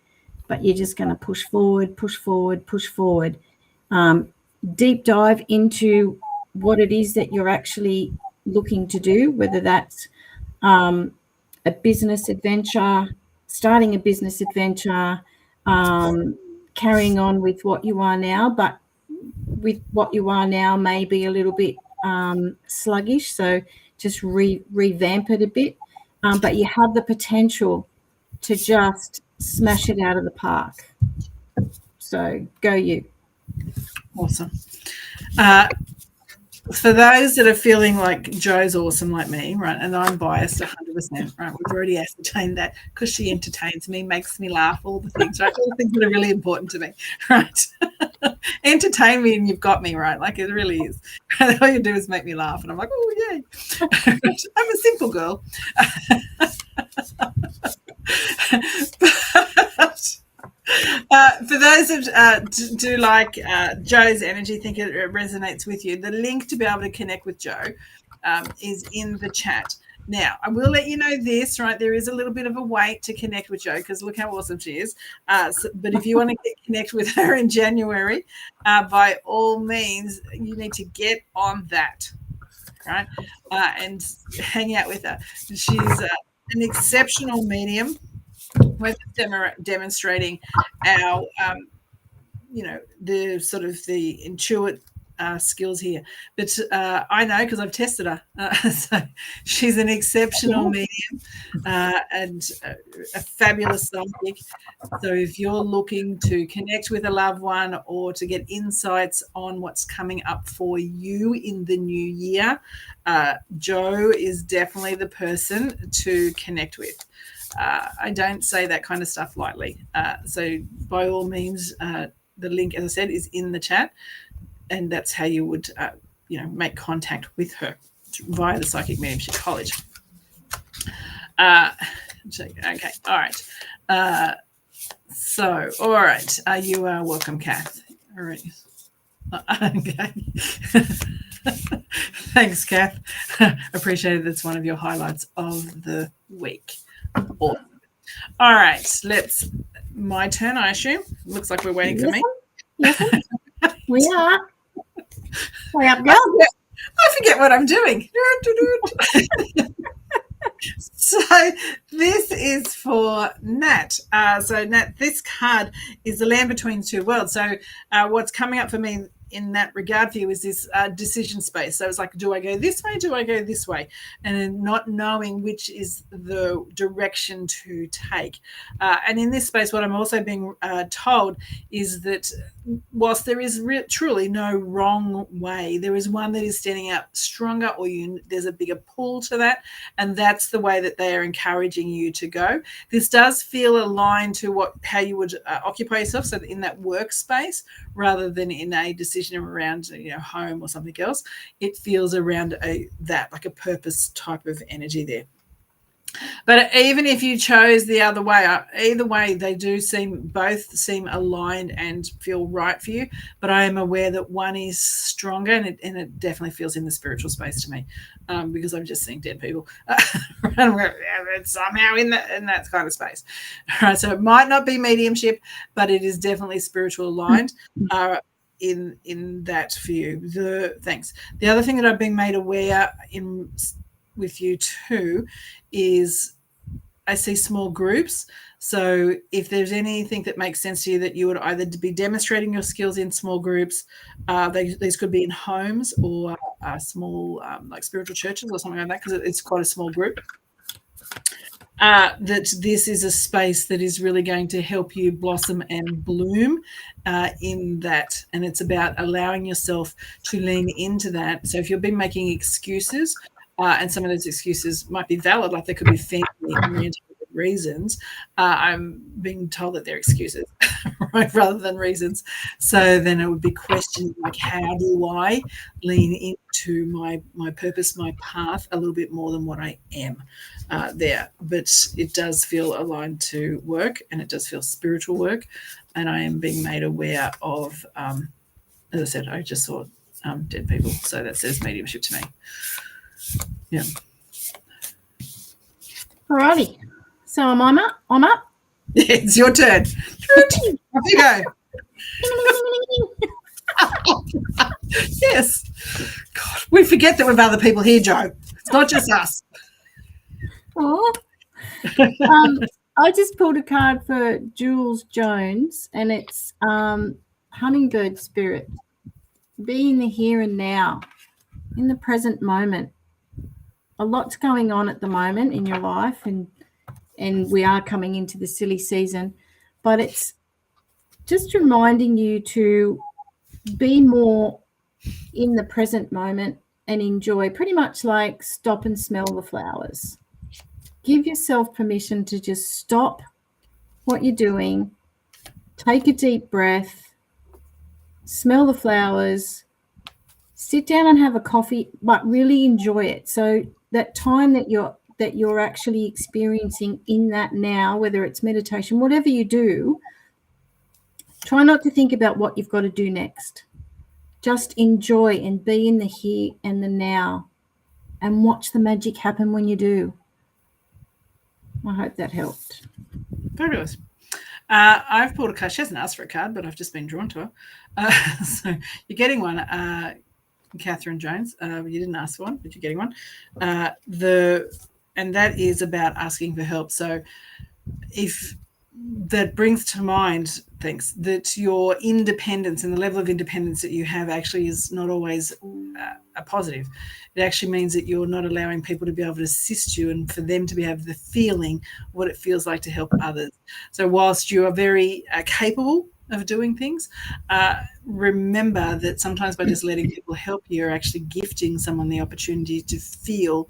S2: but you're just going to push forward, push forward, push forward. Deep dive into what it is that you're actually looking to do, whether that's a business adventure, starting a business adventure, carrying on with what you are now, but with what you are now may be a little bit sluggish. So just revamp it a bit, but you have the potential to just smash it out of the park. So go you.
S1: Awesome. For those that are feeling like Jo's awesome like me, right, and I'm biased 100%, right, we've already ascertained that because she entertains me, makes me laugh, all the things, right, all the things that are really important to me, right. Entertain me and you've got me, right, like it really is. All you do is make me laugh and I'm like, oh, yay. I'm a simple girl. For those that do like Jo's energy, think it resonates with you, the link to be able to connect with Jo is in the chat. Now, I will let you know this, right? There is a little bit of a wait to connect with Jo because look how awesome she is. But if you want to connect with her in January, by all means, you need to get on that, right? And hang out with her. She's an exceptional medium. We're demonstrating our, the sort of the intuitive skills here. But I know because I've tested her. So she's an exceptional medium and a fabulous psychic. So if you're looking to connect with a loved one or to get insights on what's coming up for you in the new year, Jo is definitely the person to connect with. I don't say that kind of stuff lightly. So by all means, the link, as I said, is in the chat, and that's how you would, make contact with her via the Psychic Mediumship College. Okay, all right. All right. You are welcome, Kath. All right. Okay. Thanks, Kath. Appreciate it. That's one of your highlights of the week. Awesome. All right, my turn, I assume. Looks like we're waiting for me.
S2: Yes, we are. Way up, girl.
S1: I forget what I'm doing. So this is for Nat. So Nat, this card is the land between two worlds. So what's coming up for me in that regard for you is this decision space. So it's like, do I go this way? Do I go this way? And then not knowing which is the direction to take. And in this space, what I'm also being told is that whilst there is truly no wrong way, there is one that is standing out stronger, or there's a bigger pull to that, and that's the way that they are encouraging you to go. This does feel aligned to how you would occupy yourself, so in that workspace, rather than in a decision around home or something else. It feels around that like a purpose type of energy there. But even if you chose the other way, either way, they do both seem aligned and feel right for you. But I am aware that one is stronger, and it definitely feels in the spiritual space to me, because I'm just seeing dead people. It's somehow in that kind of space. All right, so it might not be mediumship, but it is definitely spiritual aligned. In that for you. Thanks. The other thing that I've been made aware with you too is I see small groups. So if there's anything that makes sense to you, that you would either be demonstrating your skills in small groups, these could be in homes or small like spiritual churches or something like that, because it's quite a small group. That this is a space that is really going to help you blossom and bloom in that. And it's about allowing yourself to lean into that. So if you've been making excuses, and some of those excuses might be valid, like there could be family-oriented reasons, I'm being told that they're excuses, right, rather than reasons. So then it would be questioning, like, how do I lean into my purpose, my path, a little bit more than what I am there. But it does feel aligned to work, and it does feel spiritual work, and I am being made aware of, as I said, I just saw dead people, so that says mediumship to me. Yeah.
S2: Alrighty. So I'm up.
S1: Yeah, it's your turn. Off you go. Yes. God, we forget that we have other people here, Jo. It's not just us.
S2: Oh. I just pulled a card for Jules Jones, and it's Hummingbird Spirit. Be in the here and now, in the present moment. A lot's going on at the moment in your life, and we are coming into the silly season, but it's just reminding you to be more in the present moment and enjoy, pretty much like stop and smell the flowers. Give yourself permission to just stop what you're doing, take a deep breath, smell the flowers, sit down and have a coffee, but really enjoy it. So that time that you're actually experiencing in that now, whether it's meditation, whatever you do, try not to think about what you've got to do next. Just enjoy and be in the here and the now, and watch the magic happen when you do. I hope that helped.
S1: Fabulous. I've pulled a card. She hasn't asked for a card, but I've just been drawn to her. So you're getting one. Catherine Jones. You didn't ask for one, but you're getting one. And that is about asking for help. So if that brings to mind, thanks, that your independence and the level of independence that you have actually is not always a positive. It actually means that you're not allowing people to be able to assist you and for them to have the feeling what it feels like to help others. So whilst you are very capable of doing things, remember that sometimes by just letting people help you, you're actually gifting someone the opportunity to feel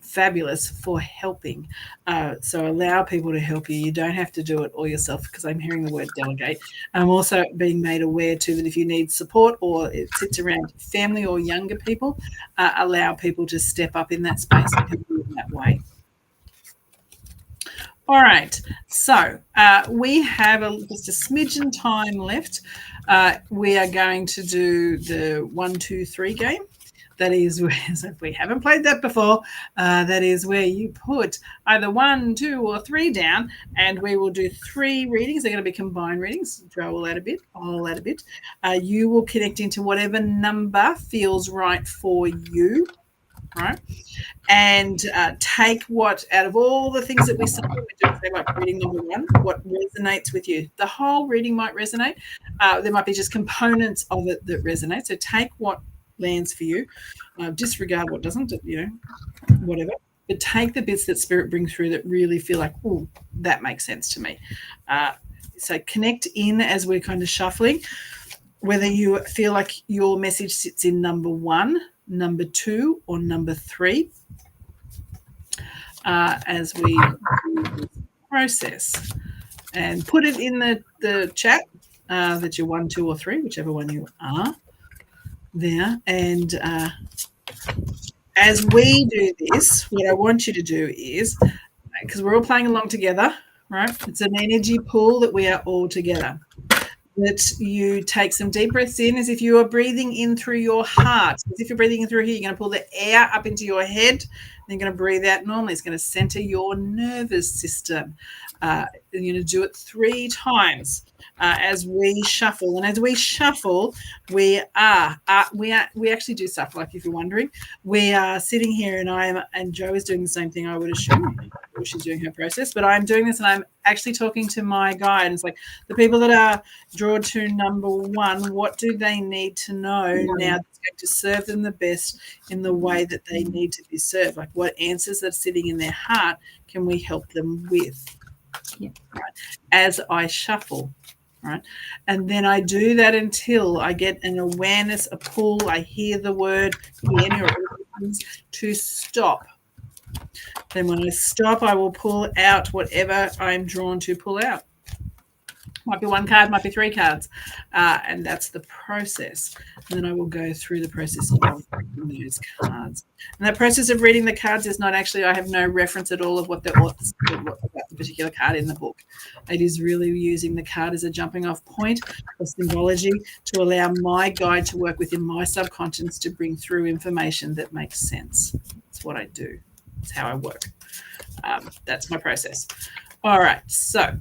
S1: fabulous for helping. So allow people to help you. You don't have to do it all yourself, because I'm hearing the word delegate. I'm also being made aware too that if you need support or it sits around family or younger people, allow people to step up in that space and help you in that way. All right, so we have just a smidgen time left. We are going to do the 1, 2, 3 game. That is where, so if we haven't played that before, that is where you put either 1, 2, or 3 down, and we will do 3 readings. They're going to be combined readings. Joe will add a bit. I'll add a bit. You will connect into whatever number feels right for you, right? And take what out of all the things that we say, say like reading number 1, what resonates with you. The whole reading might resonate. There might be just components of it that resonate. So take what lands for you, disregard what doesn't, whatever, but take the bits that spirit brings through that really feel like, oh, that makes sense to me. So connect in as we're kind of shuffling, whether you feel like your message sits in number 1, number 2, or number 3, as we do this process, and put it in the chat that you're 1, 2, or 3, whichever one you are there. And as we do this, what I want you to do is, because we're all playing along together, right? It's an energy pool that we are all together. That you take some deep breaths in as if you are breathing in through your heart. As if you're breathing in through here, you're going to pull the air up into your head. Then you're going to breathe out normally. It's going to center your nervous system. You're going to do it 3 times as we shuffle. And as we shuffle, we actually do stuff, like if you're wondering. We are sitting here, and Jo is doing the same thing, I would assume. She's doing her process, but I'm doing this, and I'm actually talking to my guide. It's like the people that are drawn to number 1, what do they need to know now that's going to serve them the best in the way that they need to be served? Like, what answers that are sitting in their heart can we help them with? Yeah. Right. As I shuffle, right? And then I do that until I get an awareness, a pull. I hear the word to stop. Then when I stop, I will pull out whatever I'm drawn to pull out. Might be 1 card, might be 3 cards. And that's the process. And then I will go through the process of reading those cards. And that process of reading the cards is not actually, I have no reference at all of what the author said about the particular card in the book. It is really using the card as a jumping off point of symbology to allow my guide to work within my subconscious to bring through information that makes sense. That's what I do. That's how I work. That's my process. All right. So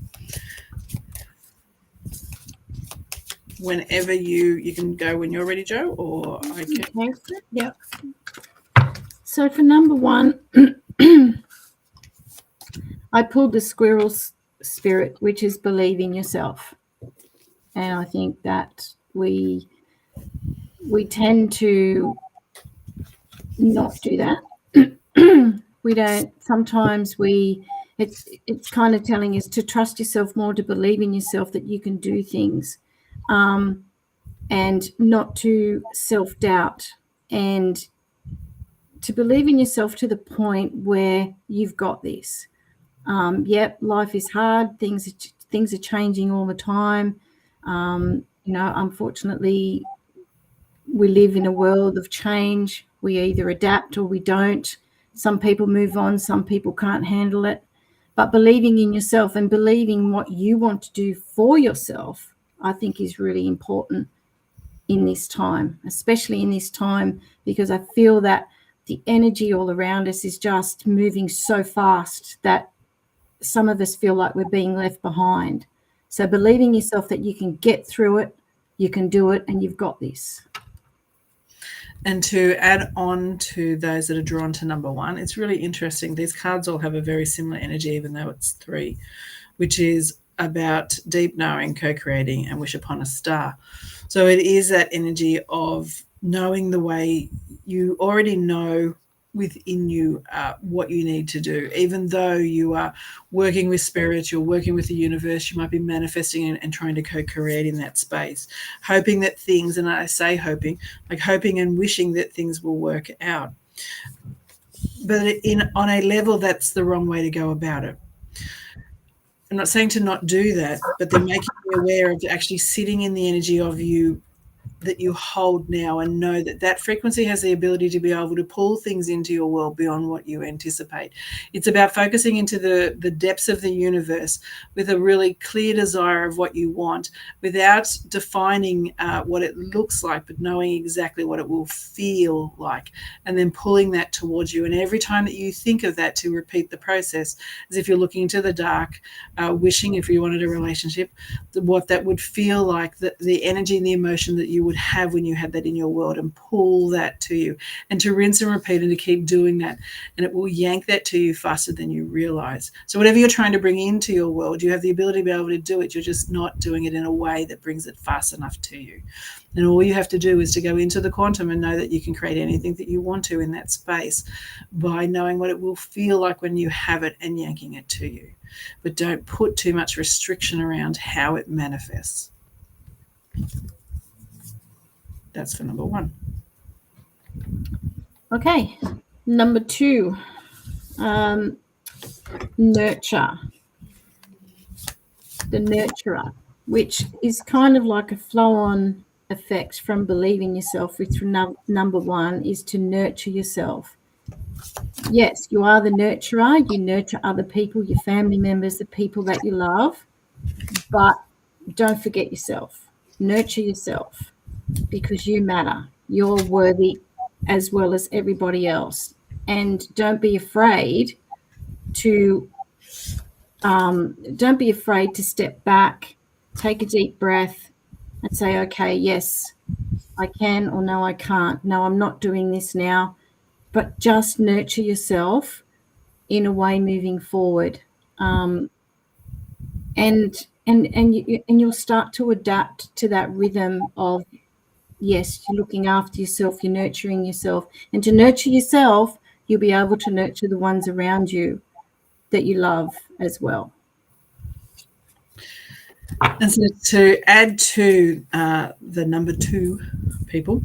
S1: whenever you can go when you're ready, Jo, or I can.
S2: Yeah. So for number 1, I pulled the squirrel spirit, which is believe in yourself. And I think that we tend to not do that. We don't. Sometimes it's kind of telling us to trust yourself more, to believe in yourself, that you can do things, and not to self-doubt, and to believe in yourself to the point where you've got this. Yep, life is hard. Things are changing all the time. Unfortunately, we live in a world of change. We either adapt or we don't. Some people move on, some people can't handle it. But believing in yourself and believing what you want to do for yourself, I think, is really important in this time, especially in this time, because I feel that the energy all around us is just moving so fast that some of us feel like we're being left behind. So believing yourself that you can get through it, you can do it, and you've got this.
S1: And to add on to those that are drawn to number 1, it's really interesting. These cards all have a very similar energy, even though it's 3, which is about deep knowing, co-creating, and wish upon a star. So it is that energy of knowing the way you already know within you what you need to do. Even though you are working with spirit, you're working with the universe, you might be manifesting and trying to co-create in that space, hoping that things, and I say hoping, like hoping and wishing that things will work out. But on a level, that's the wrong way to go about it. I'm not saying to not do that, but they're making you aware of actually sitting in the energy of you that you hold now, and know that that frequency has the ability to be able to pull things into your world beyond what you anticipate. It's about focusing into the depths of the universe with a really clear desire of what you want, without defining what it looks like, but knowing exactly what it will feel like, and then pulling that towards you. And every time that you think of that, to repeat the process as if you're looking into the dark, wishing, if you wanted a relationship, what that would feel like, the energy and the emotion that you would have when you had that in your world, and pull that to you, and to rinse and repeat, and to keep doing that, and it will yank that to you faster than you realize. So whatever you're trying to bring into your world, you have the ability to be able to do it. You're just not doing it in a way that brings it fast enough to you. And all you have to do is to go into the quantum and know that you can create anything that you want to in that space, by knowing what it will feel like when you have it and yanking it to you. But don't put too much restriction around how it manifests. That's for number 1.
S2: Okay, number 2, nurture. The nurturer, which is kind of like a flow-on effect from believing yourself, which number 1 is to nurture yourself. Yes, you are the nurturer. You nurture other people, your family members, the people that you love, but don't forget yourself. Nurture yourself, because you matter. You're worthy as well as everybody else. And don't be afraid to step back, take a deep breath, and say, okay, yes, I can, or no, I can't. No, I'm not doing this now. But just nurture yourself in a way moving forward. And you'll start to adapt to that rhythm of, yes, you're looking after yourself, you're nurturing yourself. And to nurture yourself, you'll be able to nurture the ones around you that you love as well.
S1: And so to add to the number 2 people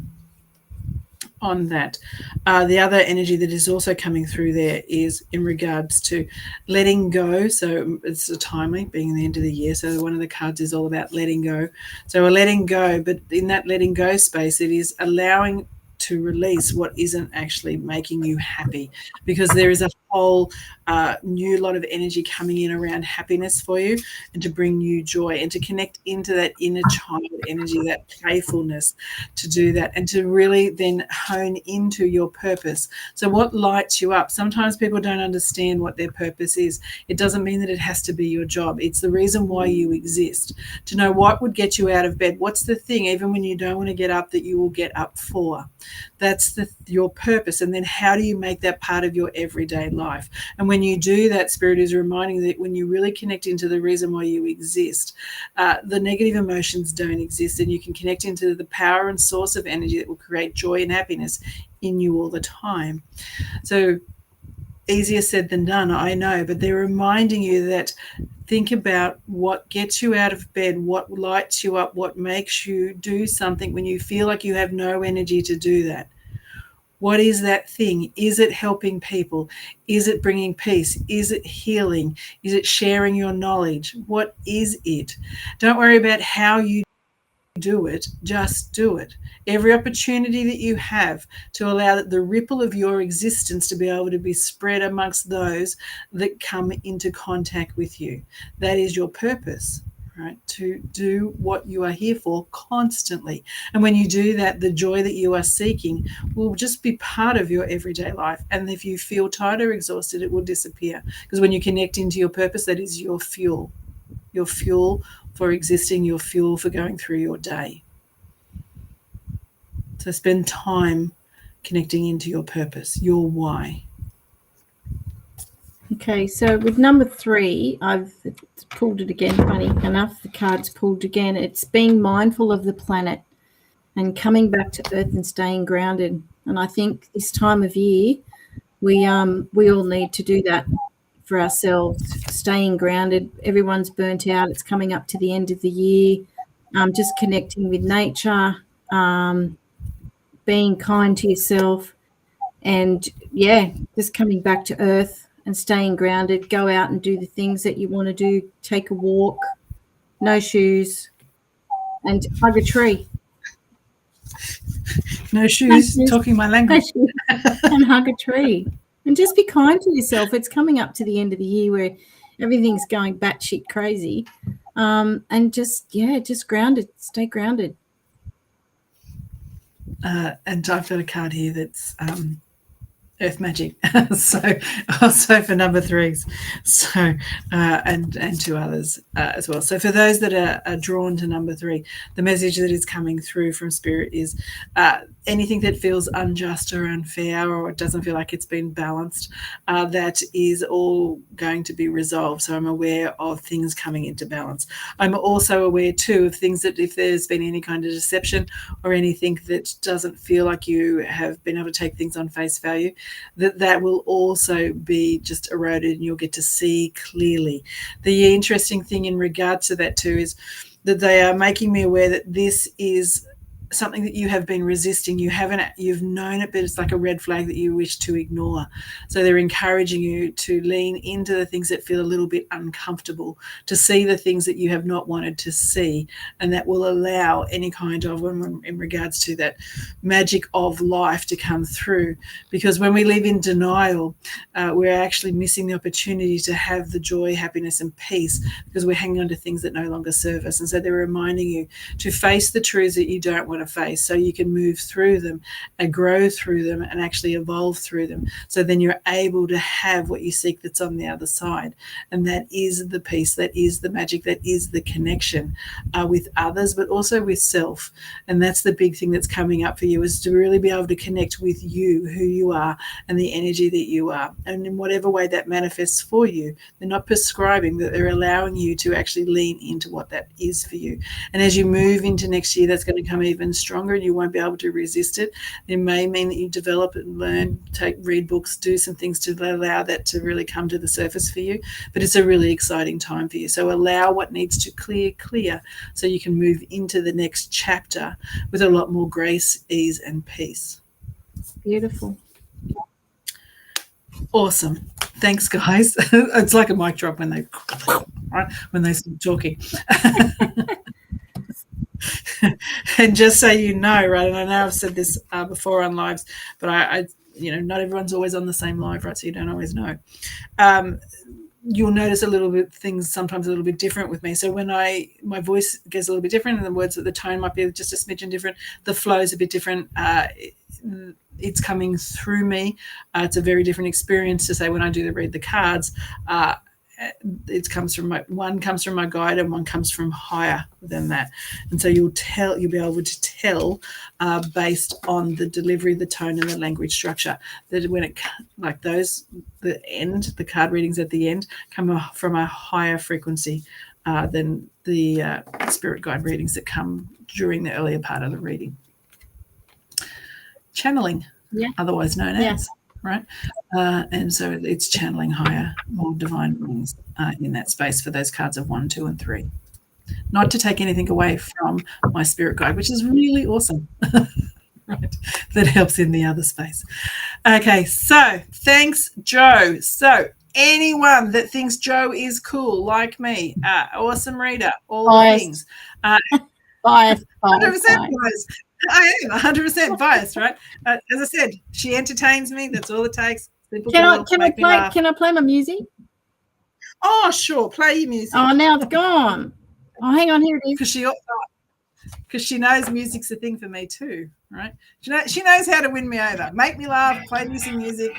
S1: on that, the other energy that is also coming through there is in regards to letting go. So it's a timely, being the end of the year. So one of the cards is all about letting go. So we're letting go, but in that letting go space, it is allowing to release what isn't actually making you happy, because there is a whole new lot of energy coming in around happiness for you, and to bring you joy, and to connect into that inner child energy, that playfulness, to do that, and to really then hone into your purpose. So what lights you up? Sometimes people don't understand what their purpose is. It doesn't mean that it has to be your job. It's the reason why you exist. To know what would get you out of bed. What's the thing, even when you don't want to get up, that you will get up for? That's your purpose. And then how do you make that part of your everyday life? And when you do that, Spirit is reminding that when you really connect into the reason why you exist, the negative emotions don't exist, and you can connect into the power and source of energy that will create joy and happiness in you all the time. So easier said than done, I know, but they're reminding you that think about what gets you out of bed, what lights you up, what makes you do something when you feel like you have no energy to do that. What is that thing? Is it helping people? Is it bringing peace? Is it healing? Is it sharing your knowledge? What is it? Don't worry about how you do it, just do it. Every opportunity that you have to allow the ripple of your existence to be able to be spread amongst those that come into contact with you. That is your purpose, right? To do what you are here for constantly. And when you do that, the joy that you are seeking will just be part of your everyday life. And if you feel tired or exhausted, it will disappear. Because when you connect into your purpose, that is your fuel for existing, your fuel for going through your day. So spend time connecting into your purpose, your why.
S2: Okay, so with number 3, I've pulled it again, funny enough, the card's pulled again. It's being mindful of the planet and coming back to earth and staying grounded. And I think this time of year, we all need to do that for ourselves, staying grounded. Everyone's burnt out. It's coming up to the end of the year. Just connecting with nature, being kind to yourself, and just coming back to earth and staying grounded. Go out and do the things that you want to do. Take a walk, no shoes, and hug a tree.
S1: No shoes, talking my language.
S2: And hug a tree. And just be kind to yourself. It's coming up to the end of the year where everything's going batshit crazy. And just grounded. Stay grounded.
S1: And I've got a card here that's Earth Magic, so also for number threes, so and two others as well. So for those that are drawn to number three, the message that is coming through from Spirit is anything that feels unjust or unfair, or it doesn't feel like it's been balanced, that is all going to be resolved. So I'm aware of things coming into balance. I'm also aware too of things that if there's been any kind of deception or anything that doesn't feel like you have been able to take things on face value, that will also be just eroded and you'll get to see clearly. The interesting thing in regard to that too is that they are making me aware that this is something that you have been resisting. You've known it, but it's like a red flag that you wish to ignore. So they're encouraging you to lean into the things that feel a little bit uncomfortable, to see the things that you have not wanted to see, and that will allow any kind of, in regards to that magic of life, to come through. Because when we live in denial, we're actually missing the opportunity to have the joy, happiness, and peace, because we're hanging on to things that no longer serve us. And so they're reminding you to face the truths that you don't want to face, so you can move through them and grow through them and actually evolve through them. So then you're able to have what you seek that's on the other side. And that is the peace, that is the magic, that is the connection with others, but also with self. And that's the big thing that's coming up for you, is to really be able to connect with you, who you are, and the energy that you are. And in whatever way that manifests for you, they're not prescribing, that they're allowing you to actually lean into what that is for you. And as you move into next year, that's going to come even stronger and you won't be able to resist it. It may mean that you develop and learn, read books, do some things to allow that to really come to the surface for you. But it's a really exciting time for you. So allow what needs to clear so you can move into the next chapter with a lot more grace, ease, and peace.
S2: Beautiful.
S1: Awesome. Thanks, guys. It's like a mic drop when they stop talking. And just so you know, right, and I know I've said this before on lives, but I not everyone's always on the same live, right? So you don't always know. You'll notice a little bit things sometimes a little bit different with me. So when my voice gets a little bit different, and the words, the tone might be just a smidgen different, the flow is a bit different. It's coming through me. It's a very different experience to say when I do read the cards. It comes from one comes from my guide, and one comes from higher than that. And so you'll be able to tell based on the delivery, the tone, and the language structure, that when it like those, the card readings at the end come from a higher frequency than the spirit guide readings that come during the earlier part of the reading. Channeling, otherwise known as. Right, and so it's channeling higher, more divine beings in that space for those cards of 1, 2, and 3. Not to take anything away from my spirit guide, which is really awesome. Right, that helps in the other space. Okay, so thanks, Jo. So anyone that thinks Jo is cool, like me, awesome reader, all the things,
S2: biased.
S1: 100% biased. I am 100% biased, right? As I said, she entertains me. That's all it takes.
S2: Can I play my music?
S1: Oh, sure. Play your music.
S2: Oh, now it's gone. Oh, hang on. Here it is.
S1: Because she knows music's a thing for me too, right? She knows how to win me over. Make me laugh. Play me some music.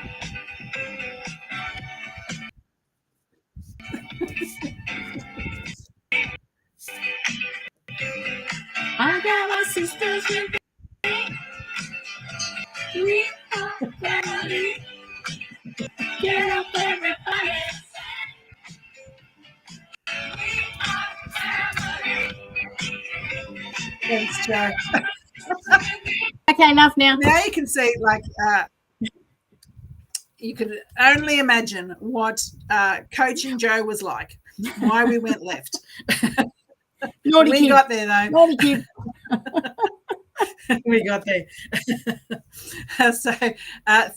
S2: I got my sisters with me. We are family. Get up, everybody.
S1: Thanks, Jo.
S2: Okay, enough now.
S1: Now you can see, you could only imagine what coaching Jo was like, why we went left.
S2: Naughty
S1: we
S2: kid.
S1: got there, though.
S2: Naughty kid.
S1: We got there. So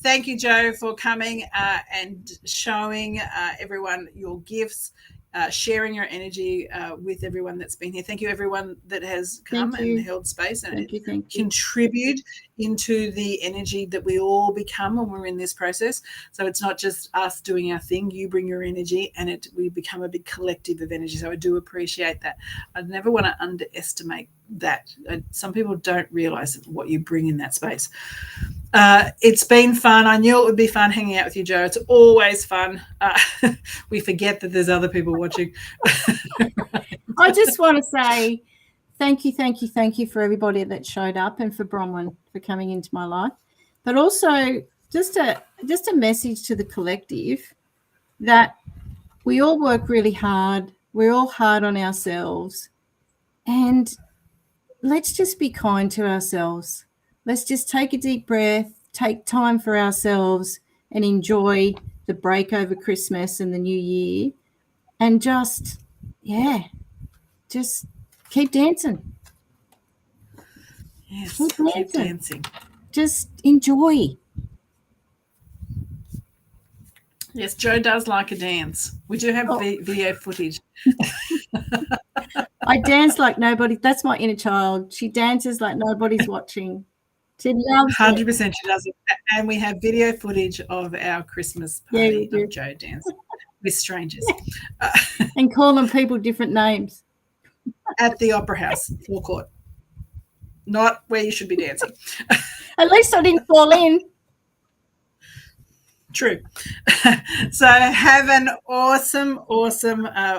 S1: thank you, Jo, for coming and showing everyone your gifts, sharing your energy with everyone that's been here. Thank you, everyone that has come and held space and contribute into the energy that we all become when we're in this process. So it's not just us doing our thing. You bring your energy and we become a big collective of energy. So I do appreciate that. I never want to underestimate that. Some people don't realize what you bring in that space. It's been fun. I knew it would be fun hanging out with you, Jo. It's always fun. We forget that there's other people watching.
S2: I just want to say thank you for everybody that showed up, and for Bronwyn for coming into my life. But also just a message to the collective that we all work really hard. We're all hard on ourselves, and let's just be kind to ourselves. Let's just take a deep breath, take time for ourselves, and enjoy the break over Christmas and the New Year, and just keep dancing.
S1: Yes, keep dancing.
S2: Just enjoy.
S1: Yes, Jo does like a dance. We do have video footage.
S2: I dance like nobody. That's my inner child. She dances like nobody's watching. She loves
S1: 100% she does it. And we have video footage of our Christmas party of Jo dancing with strangers.
S2: And calling people different names.
S1: At the Opera House forecourt. Not where you should be dancing.
S2: At least I didn't fall in.
S1: True. So have an awesome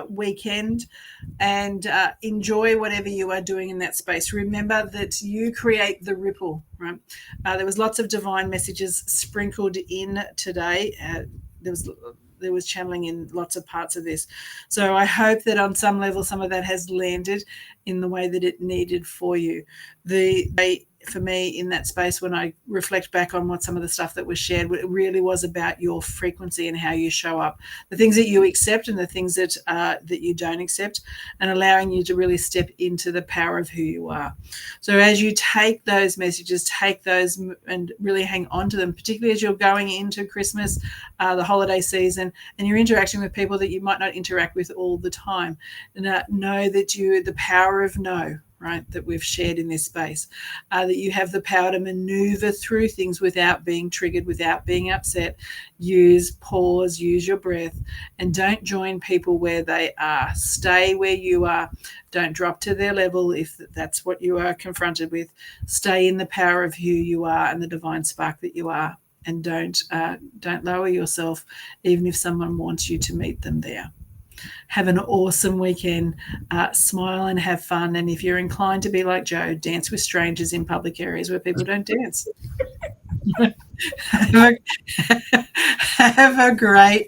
S1: weekend, and enjoy whatever you are doing in that space. Remember that you create the ripple, right? There was lots of divine messages sprinkled in today. There was channeling in lots of parts of this. So I hope that on some level, some of that has landed in the way that it needed for you. For me, in that space, when I reflect back on what some of the stuff that was shared, it really was about your frequency and how you show up, the things that you accept and the things that you don't accept, and allowing you to really step into the power of who you are. So as you take those messages, take those and really hang on to them, particularly as you're going into Christmas, the holiday season, and you're interacting with people that you might not interact with all the time. And know that the power of no, right, that we've shared in this space, that you have the power to maneuver through things without being triggered, without being upset. Pause, use your breath, and don't join people where they are. Stay where you are. Don't drop to their level if that's what you are confronted with. Stay in the power of who you are and the divine spark that you are, and don't lower yourself, even if someone wants you to meet them there. Have an awesome weekend. Smile and have fun. And if you're inclined to be like Jo, dance with strangers in public areas where people don't dance. Have a great